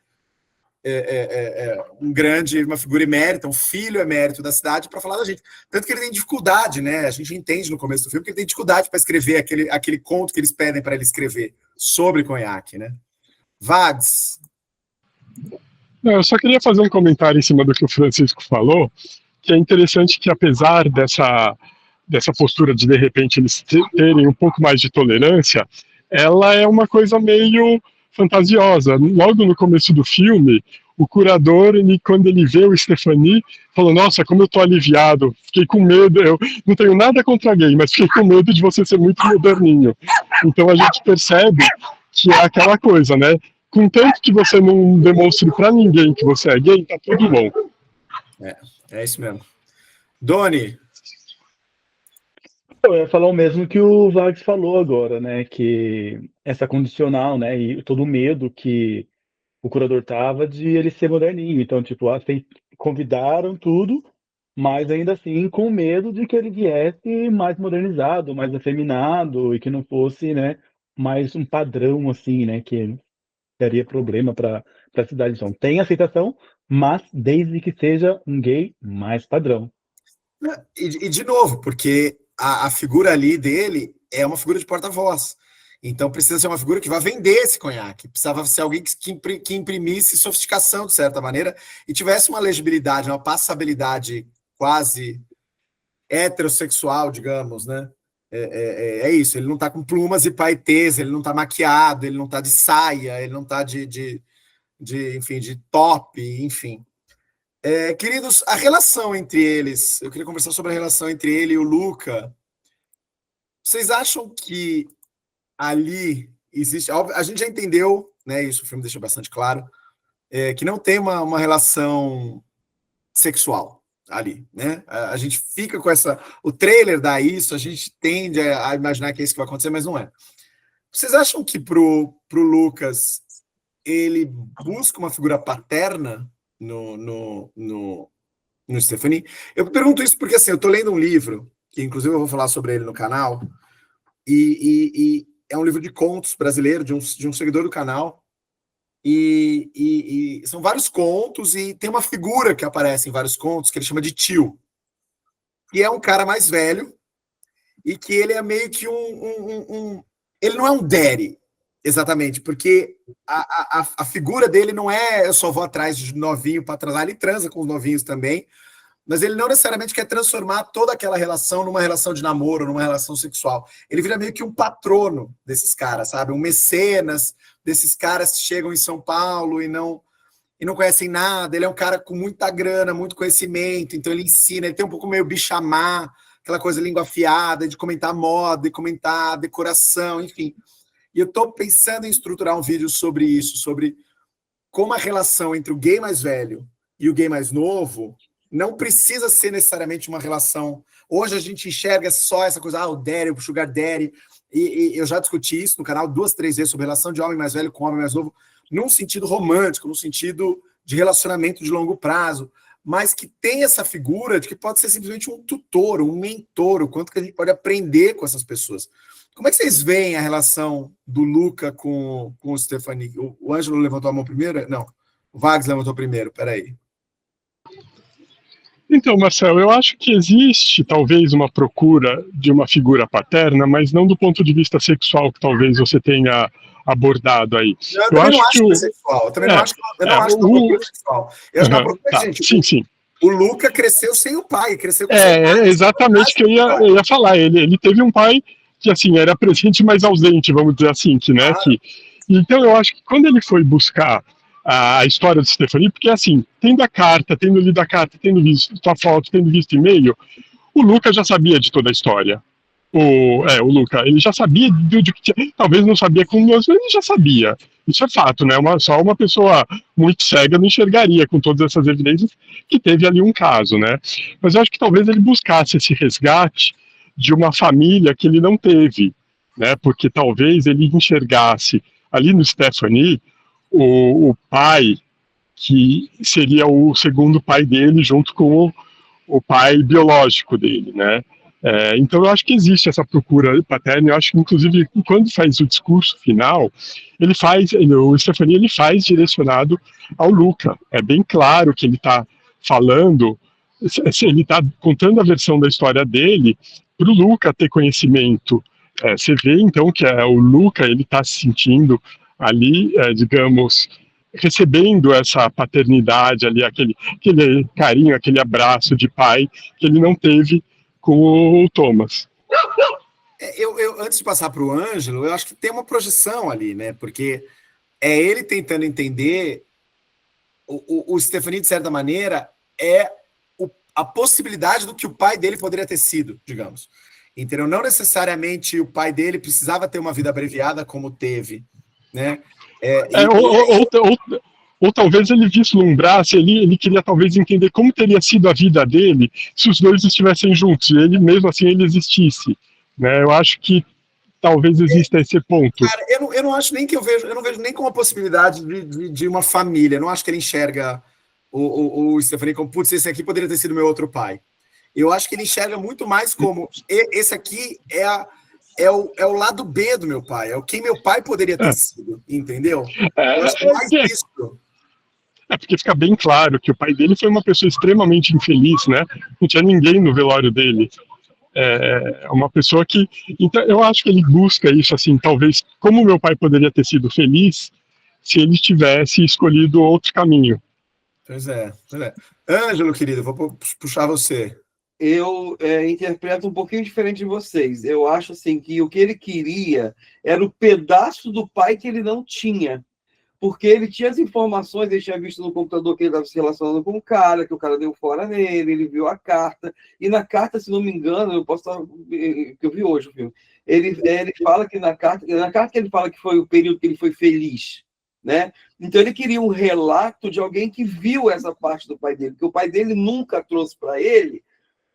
uma figura emérita, um filho emérito da cidade, para falar da gente. Tanto que ele tem dificuldade, né? A gente entende no começo do filme que ele tem dificuldade para escrever aquele conto que eles pedem para ele escrever sobre conhaque, né? Vags. Não, eu só queria fazer um comentário em cima do que o Francisco falou, que é interessante que, apesar dessa postura de repente, eles terem um pouco mais de tolerância, ela é uma coisa meio fantasiosa. Logo no começo do filme, o curador, quando ele vê o Stephanie, falou: nossa, como eu tô aliviado, fiquei com medo, eu não tenho nada contra gay, mas fiquei com medo de você ser muito moderninho. Então a gente percebe que é aquela coisa, né? Contanto que você não demonstre para ninguém que você é gay, tá tudo bom. É isso mesmo. Doni. Eu ia falar o mesmo que o Vags falou agora, né? Que essa condicional, né? E todo o medo que o curador tava de ele ser moderninho. Então, tipo, convidaram tudo, mas ainda assim com medo de que ele viesse mais modernizado, mais afeminado e que não fosse, né? Mais um padrão, assim, né? Que daria problema para a cidade. Então, tem aceitação, mas desde que seja um gay mais padrão. E de novo, porque a figura ali dele é uma figura de porta-voz. Então precisa ser uma figura que vai vender esse conhaque. Precisava ser alguém que imprimisse sofisticação, de certa maneira, e tivesse uma legibilidade, uma passabilidade quase heterossexual, digamos, né? É isso, ele não está com plumas e paetês, ele não está maquiado, ele não está de saia, ele não está enfim, de top, enfim. Queridos, a relação entre eles, eu queria conversar sobre a relação entre ele e o Luca. Vocês acham que ali existe... A gente já entendeu, né, isso o filme deixa bastante claro, que não tem uma relação sexual ali, né? A gente fica com essa... O trailer dá isso, a gente tende a imaginar que é isso que vai acontecer, mas não é. Vocês acham que pro Lucas ele busca uma figura paterna no Stephanie? Eu pergunto isso porque, assim, eu tô lendo um livro, que inclusive eu vou falar sobre ele no canal, e é um livro de contos brasileiro, de um seguidor do canal, e são vários contos, e tem uma figura que aparece em vários contos, que ele chama de tio, que é um cara mais velho, e que ele é meio que ele não é um daddy, exatamente, porque a figura dele não é eu só vou atrás de novinho para transar, ele transa com os novinhos também, mas ele não necessariamente quer transformar toda aquela relação numa relação de namoro, numa relação sexual. Ele vira meio que um patrono desses caras, sabe? Um mecenas desses caras que chegam em São Paulo e não conhecem nada. Ele é um cara com muita grana, muito conhecimento, então ele ensina, ele tem um pouco meio bichamar, aquela coisa língua afiada, de comentar moda, de comentar decoração, enfim. E eu estou pensando em estruturar um vídeo sobre isso, sobre como a relação entre o gay mais velho e o gay mais novo não precisa ser necessariamente uma relação. Hoje a gente enxerga só essa coisa, o daddy, o sugar daddy, e eu já discuti isso no canal 2, 3 vezes sobre relação de homem mais velho com homem mais novo, num sentido romântico, num sentido de relacionamento de longo prazo, mas que tem essa figura de que pode ser simplesmente um tutor, um mentor, o quanto que a gente pode aprender com essas pessoas. Como é que vocês veem a relação do Luca com o Stephanie? O Ângelo levantou a mão primeiro? Não, o Wags levantou primeiro, peraí. Então, Marcelo, eu acho que existe talvez uma procura de uma figura paterna, mas não do ponto de vista sexual que talvez você tenha abordado aí. Eu também não acho que é sexual. Eu também não acho que é uma procura sexual. Eu acho que é uma procura, gente. Sim. O Luca cresceu sem o pai, cresceu com É exatamente o que eu ia falar. Ele teve um pai que, assim, era presente, mas ausente, vamos dizer assim, né? Então, eu acho que quando ele foi buscar a história do Stephanie, porque, assim, tendo a carta, tendo lido a carta, tendo visto a foto, tendo visto e-mail, o Luca já sabia de toda a história. O Luca, ele já sabia de que tinha, talvez não sabia como nós, mas ele já sabia. Isso é fato, né? Só uma pessoa muito cega não enxergaria com todas essas evidências que teve ali um caso, né? Mas eu acho que talvez ele buscasse esse resgate de uma família que ele não teve, né? Porque talvez ele enxergasse ali no Stephanie o pai que seria o segundo pai dele junto com o pai biológico dele, né? Então eu acho que existe essa procura paterna. Eu acho que inclusive quando faz o discurso final, o Stephanie ele faz direcionado ao Luca. É bem claro que ele está falando, ele está contando a versão da história dele para o Luca ter conhecimento. Você vê então que o Luca ele está se sentindo ali, digamos, recebendo essa paternidade ali, aquele carinho, aquele abraço de pai que ele não teve com o Thomas. Eu antes de passar para o Ângelo, eu acho que tem uma projeção ali, né? Porque é ele tentando entender o Stephanie, de certa maneira, a possibilidade do que o pai dele poderia ter sido, digamos. Entendeu? Não necessariamente o pai dele precisava ter uma vida abreviada como teve, né? Ou talvez ele vislumbrasse, ele queria talvez entender como teria sido a vida dele se os dois estivessem juntos, e ele mesmo assim ele existisse, né? Eu acho que talvez exista esse ponto. Cara, eu não acho nem que eu não vejo nem como a possibilidade de uma família. Eu não acho que ele enxerga o Stephanie como, putz, esse aqui poderia ter sido meu outro pai. Eu acho que ele enxerga muito mais como esse aqui é o lado B do meu pai, é o quem meu pai poderia ter sido, entendeu? Eu acho que é mais isso. Porque fica bem claro que o pai dele foi uma pessoa extremamente infeliz, né? Não tinha ninguém no velório dele. É uma pessoa que... Então, eu acho que ele busca isso, assim, talvez, como meu pai poderia ter sido feliz se ele tivesse escolhido outro caminho. Pois é. Ângelo, querido, vou puxar você. Eu interpreto um pouquinho diferente de vocês. Eu acho assim que o que ele queria era o pedaço do pai que ele não tinha. Porque ele tinha as informações, ele tinha visto no computador que ele estava se relacionando com o cara, que o cara deu fora nele, ele viu a carta. E na carta, se não me engano, eu posso estar... que eu vi hoje o filme. Ele fala que na carta ele fala que foi o período que ele foi feliz, né? Então ele queria um relato de alguém que viu essa parte do pai dele, porque o pai dele nunca trouxe para ele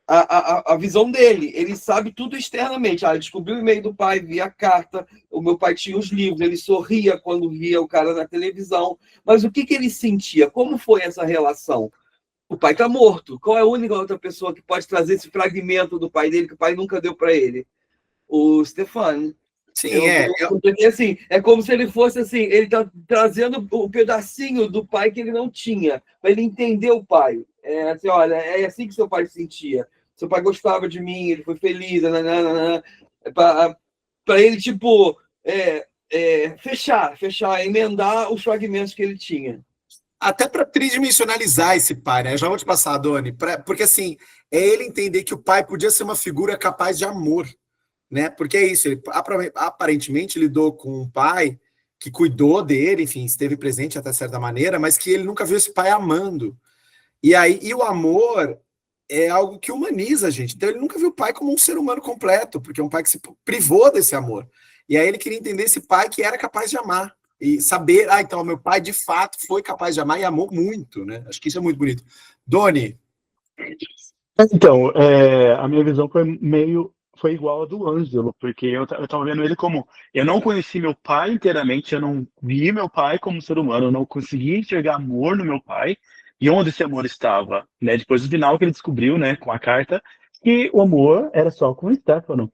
a visão dele. Ele sabe tudo externamente. Ele descobriu o e-mail do pai, via a carta, o meu pai tinha os livros, ele sorria quando via o cara na televisão. Mas o que ele sentia? Como foi essa relação? O pai está morto. Qual é a única outra pessoa que pode trazer esse fragmento do pai dele que o pai nunca deu para ele? O Stefano. Sim, assim, é como se ele fosse assim, ele está trazendo o pedacinho do pai que ele não tinha, para ele entender o pai. Assim, olha, é assim que seu pai se sentia. Seu pai gostava de mim, ele foi feliz, para ele, tipo, fechar, emendar os fragmentos que ele tinha. Até para tridimensionalizar esse pai, né? Eu já vou te passar, Doni, porque assim, é ele entender que o pai podia ser uma figura capaz de amor, né? Porque é isso, ele aparentemente lidou com um pai que cuidou dele, enfim, esteve presente até certa maneira, mas que ele nunca viu esse pai amando. E o amor é algo que humaniza a gente. Então ele nunca viu o pai como um ser humano completo, porque é um pai que se privou desse amor. E aí ele queria entender esse pai que era capaz de amar, E saber, então, meu pai de fato foi capaz de amar e amou muito, né? Acho que isso é muito bonito. Doni. Então, a minha visão foi igual a do Ângelo, porque eu tava vendo ele como, eu não conheci meu pai inteiramente, eu não vi meu pai como ser humano, eu não consegui enxergar amor no meu pai, e onde esse amor estava, né? Depois do final que ele descobriu, né, com a carta, que o amor era só com o Stefano.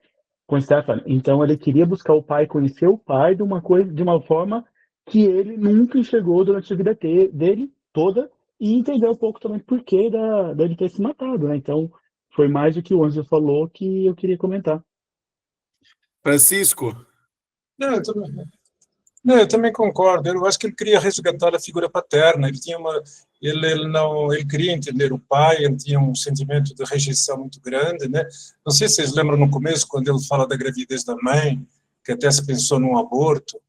Então ele queria buscar o pai, conhecer o pai de uma forma que ele nunca enxergou durante a vida dele toda, e entender um pouco também por que dele ter se matado, né? Então, foi mais o que o Ângelo falou que eu queria comentar. Francisco. Não, eu também concordo. Eu acho que ele queria resgatar a figura paterna. Ele queria entender o pai. Ele tinha um sentimento de rejeição muito grande, né? Não sei se vocês lembram no começo quando ele fala da gravidez da mãe, que até se pensou num aborto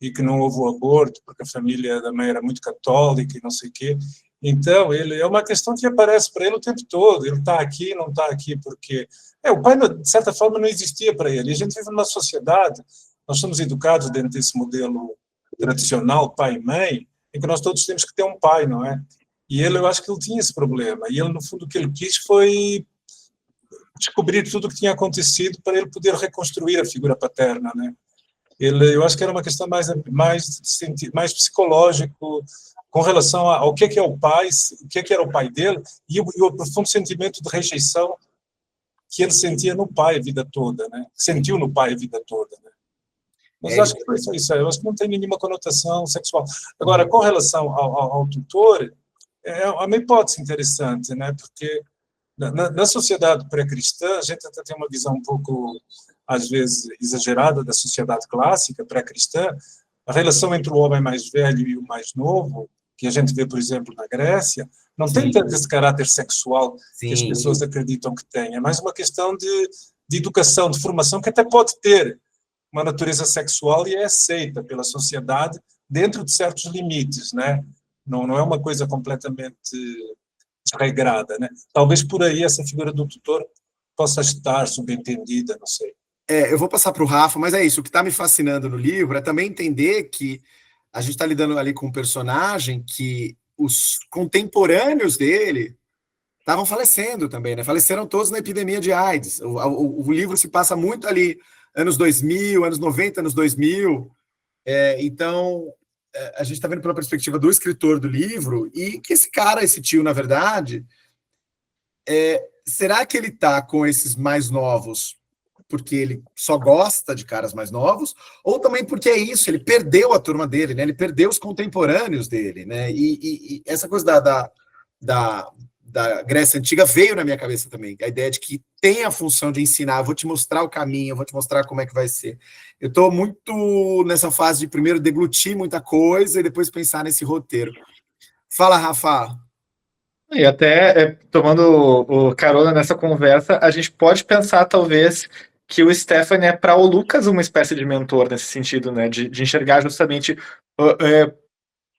e que não houve o aborto porque a família da mãe era muito católica e não sei o quê. Então, é uma questão que aparece para ele o tempo todo. Ele está aqui, não está aqui porque o pai, de certa forma, não existia para ele. E a gente vive numa sociedade, nós somos educados dentro desse modelo tradicional, pai e mãe, em que nós todos temos que ter um pai, não é? E eu acho que ele tinha esse problema. E ele, no fundo, o que ele quis foi descobrir tudo o que tinha acontecido para ele poder reconstruir a figura paterna, né? Eu acho que era uma questão mais psicológico com relação ao que é o pai, o que era o pai dele e o profundo sentimento de rejeição que ele sentia no pai a vida toda, né? Sentiu no pai a vida toda, né? Mas acho que foi isso. Eu acho que não tem nenhuma conotação sexual. Agora, com relação ao tutor, é uma hipótese interessante, né? Porque na sociedade pré-cristã, a gente até tem uma visão um pouco, às vezes, exagerada da sociedade clássica pré-cristã. A relação entre o homem mais velho e o mais novo, que a gente vê, por exemplo, na Grécia, não tem tanto esse caráter sexual que as pessoas acreditam que tem. É mais uma questão de educação, de formação, que até pode ter uma natureza sexual e é aceita pela sociedade dentro de certos limites, né? Não é uma coisa completamente desregrada, né? Talvez por aí essa figura do tutor possa estar subentendida, não sei. Eu vou passar para o Rafa, mas é isso. O que está me fascinando no livro é também entender que a gente está lidando ali com um personagem que os contemporâneos dele estavam falecendo também, né? Faleceram todos na epidemia de AIDS. O livro se passa muito ali, anos 2000, anos 90, anos 2000. Então, a gente está vendo pela perspectiva do escritor do livro e que esse tio, na verdade, será que ele está com esses mais novos porque ele só gosta de caras mais novos, ou também porque é isso, ele perdeu a turma dele, né? Ele perdeu os contemporâneos dele, né? E essa coisa da Grécia Antiga veio na minha cabeça também, a ideia de que tem a função de ensinar, eu vou te mostrar o caminho, eu vou te mostrar como é que vai ser. Eu estou muito nessa fase de primeiro deglutir muita coisa e depois pensar nesse roteiro. Fala, Rafa. E até, tomando o carona nessa conversa, a gente pode pensar, talvez, que o Stefan é para o Lucas uma espécie de mentor nesse sentido, né? De enxergar justamente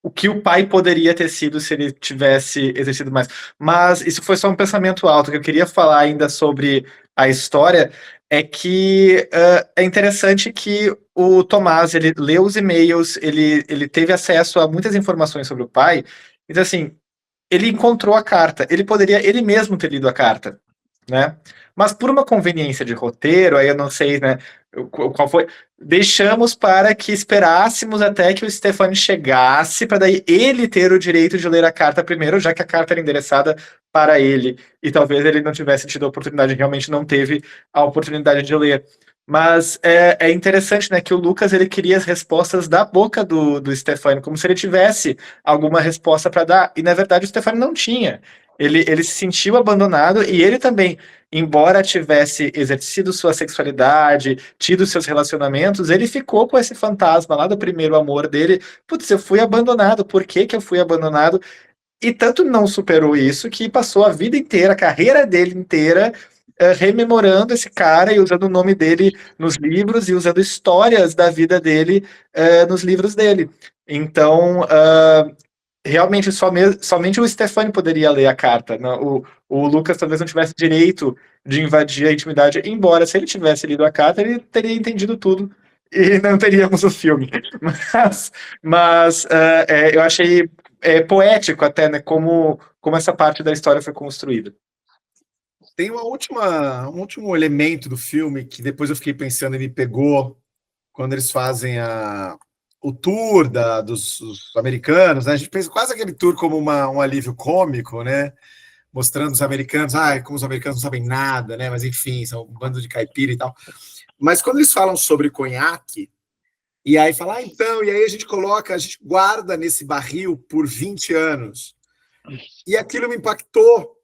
o que o pai poderia ter sido se ele tivesse exercido mais. Mas isso foi só um pensamento alto. O que eu queria falar ainda sobre a história é que é interessante que o Tomás, ele leu os e-mails, ele teve acesso a muitas informações sobre o pai. Então, assim, ele encontrou a carta. Ele poderia ele mesmo ter lido a carta, né? Mas por uma conveniência de roteiro, aí eu não sei, né, qual foi, deixamos para que esperássemos até que o Stefan chegasse, para daí ele ter o direito de ler a carta primeiro, já que a carta era endereçada para ele, e talvez ele não tivesse tido a oportunidade, realmente não teve a oportunidade de ler. Mas é interessante, né, que o Lucas, ele queria as respostas da boca do Stefan, como se ele tivesse alguma resposta para dar, e na verdade o Stefan não tinha. Ele se sentiu abandonado, e ele também, embora tivesse exercido sua sexualidade, tido seus relacionamentos, ele ficou com esse fantasma lá do primeiro amor dele. Putz, eu fui abandonado, por que eu fui abandonado? E tanto não superou isso, que passou a vida inteira, a carreira dele inteira, rememorando esse cara e usando o nome dele nos livros e usando histórias da vida dele nos livros dele. Então, realmente, somente o Stefani poderia ler a carta. Né? O Lucas talvez não tivesse direito de invadir a intimidade, embora, se ele tivesse lido a carta, ele teria entendido tudo e não teríamos o filme. Mas eu achei poético até, né, como essa parte da história foi construída. Tem um último elemento do filme que depois eu fiquei pensando e me pegou quando eles fazem o tour dos americanos, né? A gente pensa quase aquele tour como um alívio cômico, né? Mostrando os americanos, como os americanos não sabem nada, né? Mas enfim, são um bando de caipira e tal. Mas quando eles falam sobre conhaque, e aí fala, então, e aí a gente guarda nesse barril por 20 anos. E aquilo me impactou,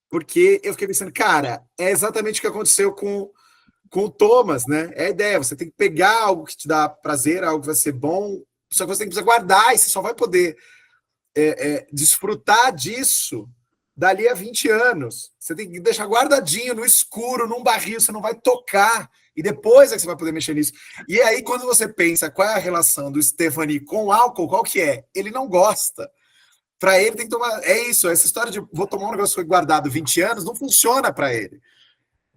porque eu fiquei pensando, cara, é exatamente o que aconteceu com o Thomas, né? É a ideia, você tem que pegar algo que te dá prazer, algo que vai ser bom, só que você tem que guardar, e você só vai poder desfrutar disso dali a 20 anos. Você tem que deixar guardadinho, no escuro, num barril, você não vai tocar, e depois é que você vai poder mexer nisso. E aí, quando você pensa qual é a relação do Stephanie com o álcool, qual que é? Ele não gosta. Para ele tem que tomar... É isso, essa história de vou tomar um negócio que foi guardado 20 anos, não funciona para ele.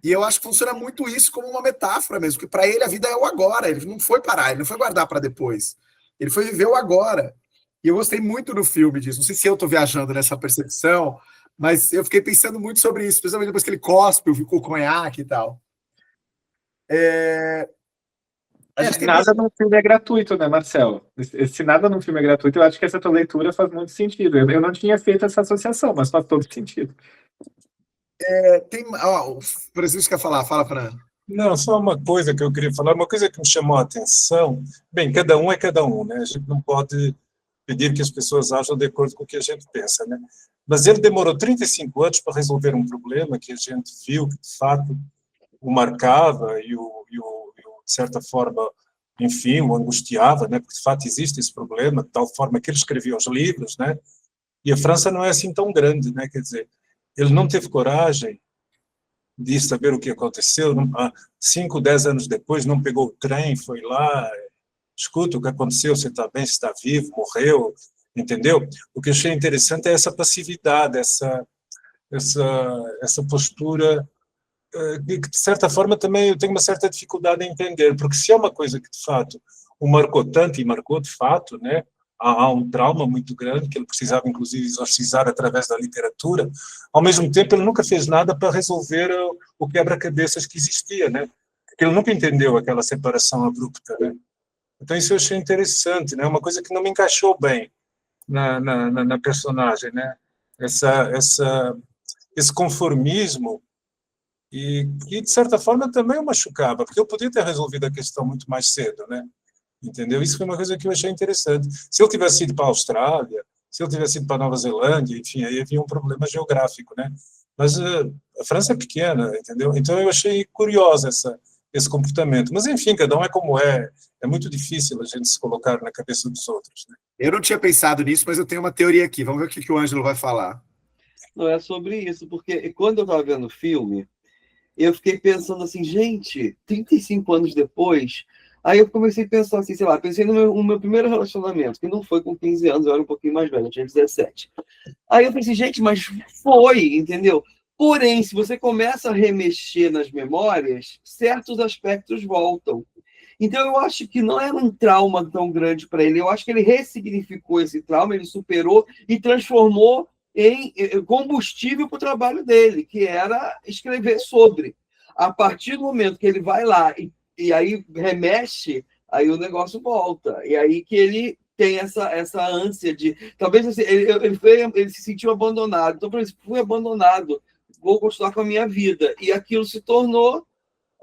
E eu acho que funciona muito isso como uma metáfora mesmo, porque para ele a vida é o agora, ele não foi parar, ele não foi guardar para depois. Ele foi viver o agora. E eu gostei muito do filme disso. Não sei se eu estou viajando nessa percepção, mas eu fiquei pensando muito sobre isso, principalmente depois que ele cospe o conhaque e tal. Nada no filme é gratuito, né, Marcelo? Se nada no filme é gratuito, eu acho que essa tua leitura faz muito sentido. Eu não tinha feito essa associação, mas faz todo sentido. O Francisco quer falar, fala, Fran. Não, só uma coisa que eu queria falar, uma coisa que me chamou a atenção. Bem, cada um é cada um, né? A gente não pode pedir que as pessoas ajam de acordo com o que a gente pensa, né? Mas ele demorou 35 anos para resolver um problema que a gente viu que, de fato, o marcava e de certa forma, enfim, o angustiava, né? Porque, de fato, existe esse problema, de tal forma que ele escrevia os livros, né? E a França não é assim tão grande, né? Quer dizer, ele não teve coragem de saber o que aconteceu. 5, 10 anos depois, não pegou o trem, foi lá, escuta o que aconteceu, você está bem, você está vivo, morreu, entendeu? O que eu achei interessante é essa passividade, essa postura que, de certa forma, também eu tenho uma certa dificuldade em entender, porque se é uma coisa que, de fato, o marcou tanto, e marcou, de fato, né? Há um trauma muito grande que ele precisava, inclusive, exorcizar através da literatura. Ao mesmo tempo, ele nunca fez nada para resolver o quebra-cabeças que existia, né? Porque ele nunca entendeu aquela separação abrupta, né? Então, isso eu achei interessante, né? Uma coisa que não me encaixou bem na personagem, né? Esse conformismo e que, de certa forma, também o machucava, porque eu podia ter resolvido a questão muito mais cedo, né? Entendeu? Isso foi uma coisa que eu achei interessante. Se eu tivesse ido para a Austrália, se eu tivesse ido para a Nova Zelândia, enfim, aí havia um problema geográfico, né? Mas a França é pequena, entendeu? Então eu achei curioso esse comportamento. Mas, enfim, cada um é como é. É muito difícil a gente se colocar na cabeça dos outros, né? Eu não tinha pensado nisso, mas eu tenho uma teoria aqui. Vamos ver o que o Ângelo vai falar. Não é sobre isso, porque quando eu estava vendo o filme, eu fiquei pensando assim, gente, 35 anos depois, aí eu comecei a pensar assim, sei lá, pensei no meu primeiro relacionamento, que não foi com 15 anos, eu era um pouquinho mais velho, eu tinha 17. Aí eu pensei, gente, mas foi, entendeu? Porém, se você começa a remexer nas memórias, certos aspectos voltam. Então, eu acho que não era um trauma tão grande para ele. Eu acho que ele ressignificou esse trauma, ele superou e transformou em combustível para o trabalho dele, que era escrever sobre. A partir do momento que ele vai lá e aí remexe, aí o negócio volta. E aí que ele tem essa ânsia de... Talvez assim, ele se sentiu abandonado. Então, por exemplo, fui abandonado, vou continuar com a minha vida. E aquilo se tornou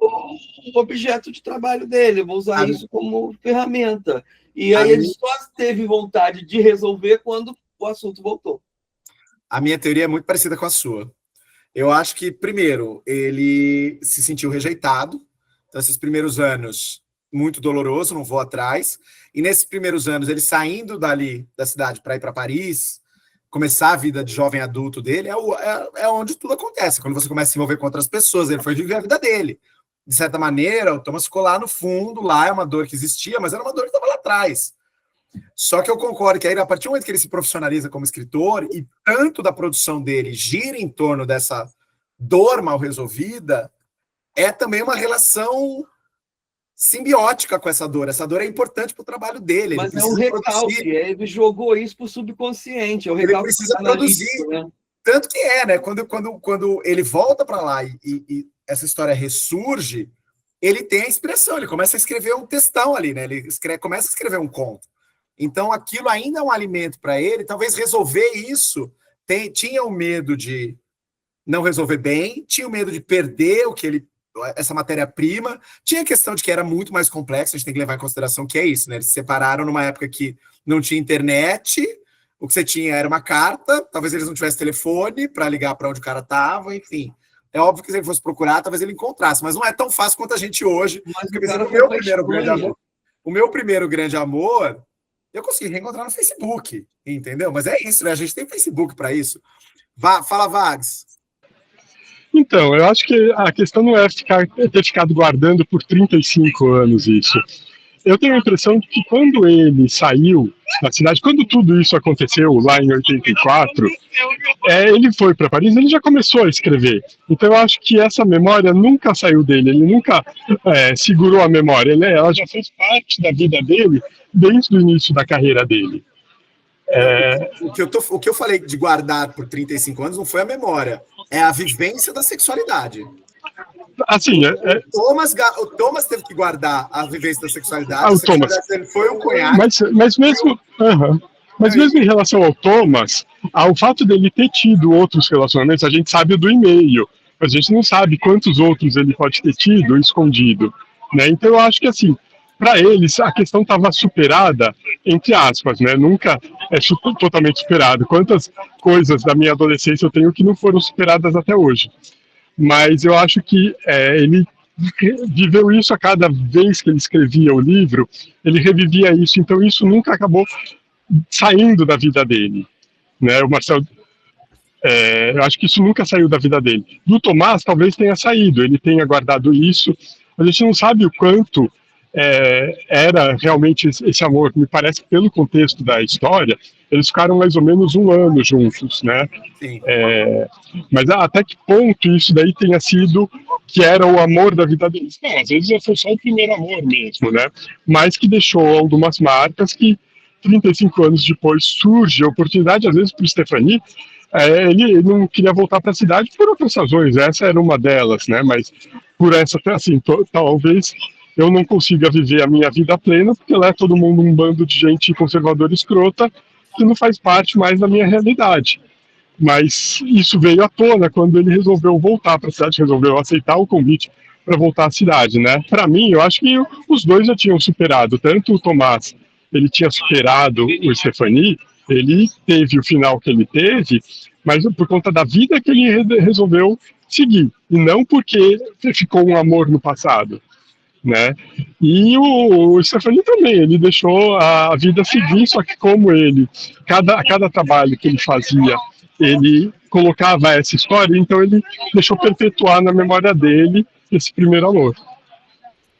o objeto de trabalho dele. Vou usar isso como ferramenta. E aí ele só teve vontade de resolver quando o assunto voltou. A minha teoria é muito parecida com a sua. Eu acho que, primeiro, ele se sentiu rejeitado. Então, esses primeiros anos, muito doloroso, não vou atrás. E nesses primeiros anos, ele saindo dali da cidade para ir para Paris, começar a vida de jovem adulto dele, é onde tudo acontece. Quando você começa a se envolver com outras pessoas, ele foi viver a vida dele. De certa maneira, o Thomas ficou lá no fundo, lá é uma dor que existia, mas era uma dor que estava lá atrás. Só que eu concordo que aí, a partir do momento que ele se profissionaliza como escritor e tanto da produção dele gira em torno dessa dor mal resolvida, é também uma relação simbiótica com essa dor. Essa dor é importante para o trabalho dele. Mas é um recalque, ele jogou isso para o subconsciente, é o recalque ele precisa produzir. Né? Tanto que né? Quando ele volta para lá e essa história ressurge, ele tem a expressão, ele começa a escrever um textão ali, né? Ele começa a escrever um conto. Então, aquilo ainda é um alimento para ele. Talvez resolver isso, tinha o medo de não resolver bem, tinha o medo de perder essa matéria-prima, tinha a questão de que era muito mais complexo, a gente tem que levar em consideração que é isso, né? Eles se separaram numa época que não tinha internet, o que você tinha era uma carta, talvez eles não tivessem telefone para ligar para onde o cara estava, enfim. É óbvio que se ele fosse procurar, talvez ele encontrasse, mas não é tão fácil quanto a gente hoje. O meu primeiro grande amor, eu consegui reencontrar no Facebook, entendeu? Mas é isso, né? A gente tem Facebook para isso. Fala, Vags. Então, eu acho que a questão não é ter ficado guardando por 35 anos isso. Eu tenho a impressão de que quando ele saiu da cidade, quando tudo isso aconteceu lá em 84, ele foi para Paris, ele já começou a escrever. Então eu acho que essa memória nunca saiu dele, ele nunca segurou a memória, ela já fez parte da vida dele desde o início da carreira dele. O que eu falei de guardar por 35 anos não foi a memória, é a vivência da sexualidade. Assim, o Thomas teve que guardar a vivência da sexualidade. O Thomas. Ele foi um cunhado. Mas mesmo em relação ao Thomas, ao fato dele ter tido outros relacionamentos, a gente sabe do e-mail, mas a gente não sabe quantos outros ele pode ter tido escondido, né? Então eu acho que assim, para eles a questão estava superada, entre aspas, né? Nunca é totalmente superada. Quantas coisas da minha adolescência eu tenho que não foram superadas até hoje? Mas eu acho que ele viveu isso a cada vez que ele escrevia o livro, ele revivia isso, então isso nunca acabou saindo da vida dele, né? O Marcel, eu acho que isso nunca saiu da vida dele. Do Tomás talvez tenha saído, ele tenha guardado isso, mas a gente não sabe o quanto era realmente esse amor. Me parece que pelo contexto da história, eles ficaram mais ou menos 1 ano juntos, né? Sim. Mas até que ponto isso daí tenha sido que era o amor da vida deles? Não, às vezes foi só o primeiro amor mesmo, né? Mas que deixou algumas marcas que 35 anos depois surge a oportunidade, às vezes para o Stephanie, ele não queria voltar para a cidade por outras razões, essa era uma delas, né? Mas por essa, assim, talvez eu não consiga viver a minha vida plena, porque lá é todo mundo um bando de gente conservadora escrota que não faz parte mais da minha realidade. Mas isso veio à tona quando ele resolveu voltar para a cidade, resolveu aceitar o convite para voltar à cidade, né? Para mim, eu acho que os dois já tinham superado, tanto o Tomás, ele tinha superado o Stephanie, ele teve o final que ele teve, mas por conta da vida que ele resolveu seguir, e não porque ficou um amor no passado, né? E o Stephanie também, ele deixou a vida seguir, só que como ele, cada trabalho que ele fazia, ele colocava essa história, então ele deixou perpetuar na memória dele esse primeiro amor.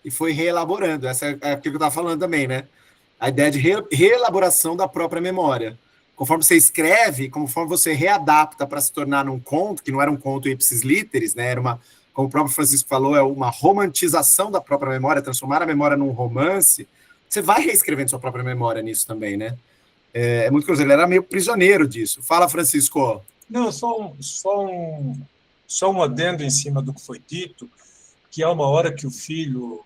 E foi reelaborando, essa é aquilo que eu estava falando também, né? A ideia de reelaboração da própria memória. Conforme você escreve, conforme você readapta para se tornar um conto, que não era um conto ipsis literis, né? Era uma, como o próprio Francisco falou, é uma romantização da própria memória, transformar a memória num romance. Você vai reescrevendo sua própria memória nisso também, né? É muito curioso, ele era meio prisioneiro disso. Fala, Francisco. Não, só um adendo em cima do que foi dito, que há uma hora que o filho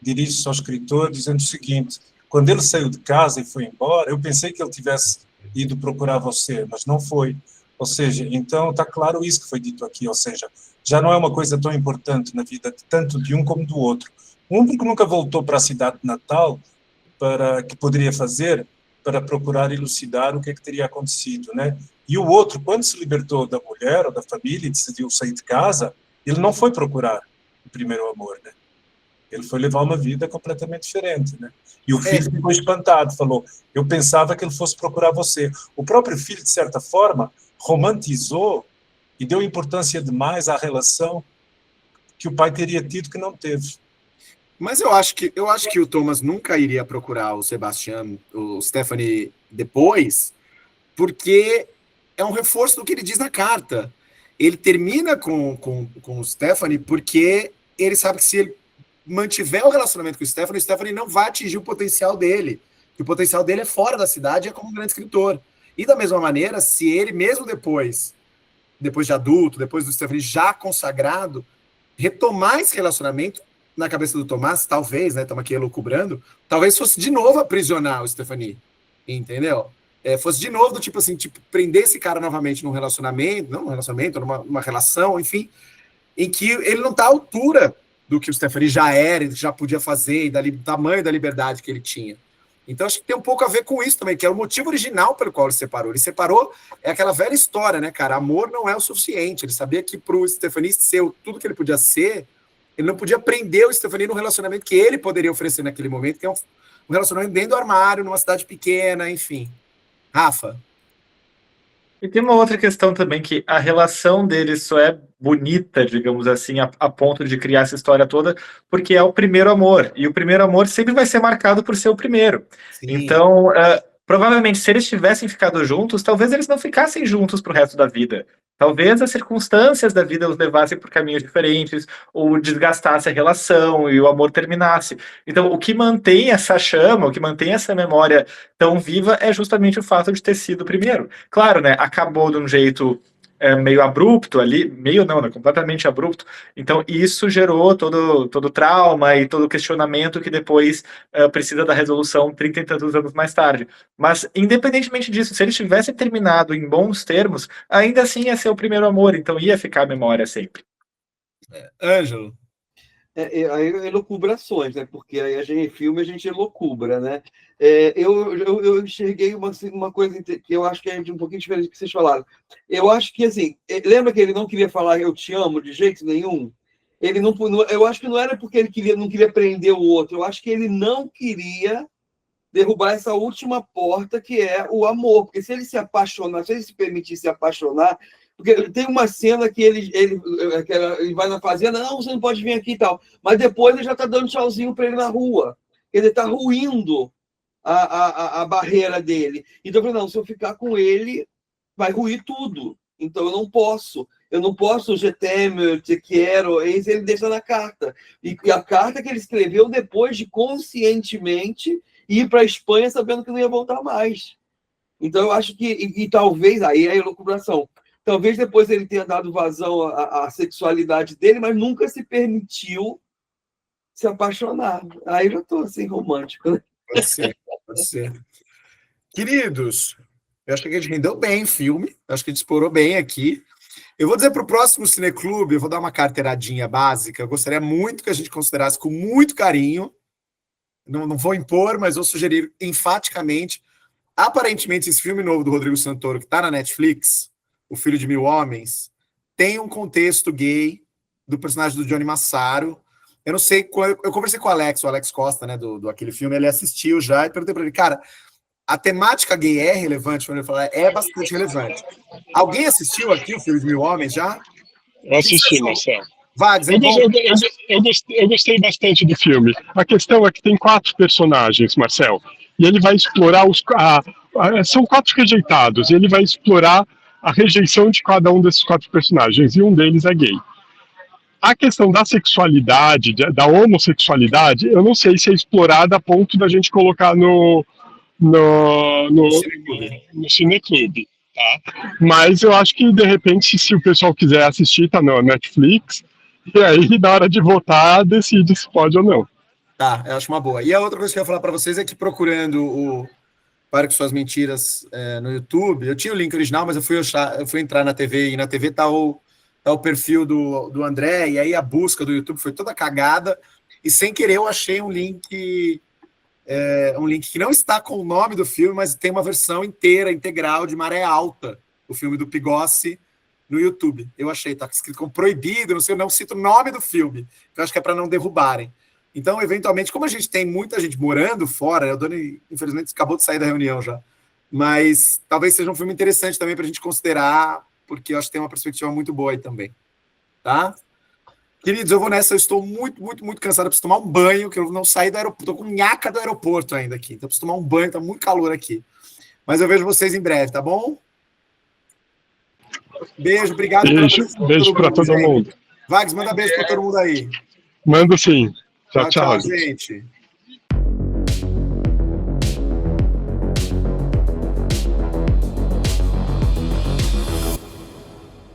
dirige-se ao escritor dizendo o seguinte: quando ele saiu de casa e foi embora, eu pensei que ele tivesse ido procurar você, mas não foi. Ou seja, então está claro isso que foi dito aqui, ou seja, já não é uma coisa tão importante na vida tanto de um como do outro. Um porque nunca voltou para a cidade de Natal, para que poderia fazer para procurar elucidar o que é que teria acontecido, né? E o outro, quando se libertou da mulher ou da família e decidiu sair de casa, ele não foi procurar o primeiro amor, né? Ele foi levar uma vida completamente diferente, né? E o filho ficou espantado, falou: eu pensava que ele fosse procurar você. O próprio filho, de certa forma, romantizou e deu importância demais à relação que o pai teria tido que não teve. Mas eu acho que o Thomas nunca iria procurar o Sebastian, o Stephanie depois, porque é um reforço do que ele diz na carta. Ele termina com o Stephanie porque ele sabe que se ele mantiver o relacionamento com o Stephanie não vai atingir o potencial dele. Que o potencial dele é fora da cidade e é como um grande escritor. E da mesma maneira, se ele, mesmo depois de adulto, depois do Stephanie já consagrado, retomar esse relacionamento na cabeça do Tomás, talvez, né, estamos aqui elucubrando, talvez fosse de novo aprisionar o Stephanie, entendeu? Fosse de novo do tipo assim, prender esse cara novamente numa relação, enfim, em que ele não está à altura do que o Stephanie já era, já podia fazer, e do tamanho da liberdade que ele tinha. Então, acho que tem um pouco a ver com isso também, que é o motivo original pelo qual ele separou. Ele separou, é aquela velha história, né, cara? Amor não é o suficiente. Ele sabia que pro Stephanie ser tudo que ele podia ser, ele não podia prender o Stephanie no relacionamento que ele poderia oferecer naquele momento, que é um relacionamento dentro do armário, numa cidade pequena, enfim. Rafa? E tem uma outra questão também, que a relação deles só é bonita, digamos assim, a ponto de criar essa história toda, porque é o primeiro amor. E o primeiro amor sempre vai ser marcado por ser o primeiro. Sim. Então, provavelmente, se eles tivessem ficado juntos, talvez eles não ficassem juntos pro resto da vida. Talvez as circunstâncias da vida os levassem por caminhos diferentes, ou desgastasse a relação e o amor terminasse. Então, o que mantém essa chama, o que mantém essa memória tão viva é justamente o fato de ter sido o primeiro. Claro, né, acabou de um jeito meio abrupto ali, meio não, né, completamente abrupto. Então, isso gerou todo trauma e todo questionamento que depois precisa da resolução 30 e tantos anos mais tarde. Mas, independentemente disso, se eles tivessem terminado em bons termos, ainda assim ia ser o primeiro amor, então ia ficar a memória sempre. Ângelo? Aí elucubrações, né? Porque aí a gente filme, a gente elocubra, né? Eu enxerguei uma coisa que eu acho que é um pouquinho diferente do que vocês falaram. Eu acho que, assim, lembra que ele não queria falar eu te amo de jeito nenhum? Ele não, eu acho que não era porque ele não queria prender o outro, eu acho que ele não queria derrubar essa última porta que é o amor. Porque se ele se apaixonar, se ele se permitir se apaixonar, porque tem uma cena que ele vai na fazenda, não, você não pode vir aqui e tal. Mas depois ele já está dando tchauzinho para ele na rua. Ele está ruindo a barreira dele. Então eu falei, não, se eu ficar com ele, vai ruir tudo. Então eu não posso. Eu não posso, je t'aime, eu te quero. Ele deixa na carta. E a carta que ele escreveu depois de conscientemente ir para a Espanha sabendo que não ia voltar mais. Então eu acho que, e talvez, aí é a elucubração, talvez depois ele tenha dado vazão à sexualidade dele, mas nunca se permitiu se apaixonar. Aí eu já estou assim, romântico, né? Pode ser, pode ser. Queridos, eu acho que a gente rendeu bem o filme, acho que a gente explorou bem aqui. Eu vou dizer para o próximo Cineclube, eu vou dar uma carteiradinha básica, eu gostaria muito que a gente considerasse com muito carinho, não vou impor, mas vou sugerir enfaticamente, aparentemente esse filme novo do Rodrigo Santoro, que está na Netflix, O Filho de Mil Homens, tem um contexto gay do personagem do Johnny Massaro. Eu não sei, eu conversei com o Alex Costa, né, do aquele filme, ele assistiu já, e perguntei para ele, cara, a temática gay é relevante? Ele falou, é bastante relevante. Alguém assistiu aqui O Filho de Mil Homens já? Eu assisti, Marcelo. Vags, eu gostei bastante do filme. A questão é que tem 4 personagens, Marcel, e ele vai explorar são 4 rejeitados, e ele vai explorar a rejeição de cada um desses 4 personagens, e um deles é gay. A questão da sexualidade, da homossexualidade, eu não sei se é explorada a ponto da gente colocar no Cineclube, tá? Mas eu acho que, de repente, se o pessoal quiser assistir, tá na Netflix, e aí, na hora de votar, decide se pode ou não. Tá, eu acho uma boa. E a outra coisa que eu ia falar para vocês é que procurando o Pare com Suas Mentiras no YouTube, eu tinha o link original, mas eu fui entrar na TV, e na TV tá o perfil do André, e aí a busca do YouTube foi toda cagada, e sem querer eu achei um link que não está com o nome do filme, mas tem uma versão integral de Maré Alta, o filme do Pigossi, no YouTube. Eu achei, tá escrito como proibido, não cito o nome do filme, que eu acho que é para não derrubarem. Então, eventualmente, como a gente tem muita gente morando fora, o Doni, infelizmente, acabou de sair da reunião já, mas talvez seja um filme interessante também para a gente considerar, porque eu acho que tem uma perspectiva muito boa aí também. Tá? Queridos, eu vou nessa, eu estou muito, muito, muito cansado, eu preciso tomar um banho, que eu não saí do aeroporto, estou com nhaca do aeroporto ainda aqui, então eu preciso tomar um banho, está muito calor aqui. Mas eu vejo vocês em breve, tá bom? Beijo, obrigado. Beijo para todo mundo. Vags, manda beijo para todo mundo aí. Mando sim. Tchau, Tchau, gente. gente.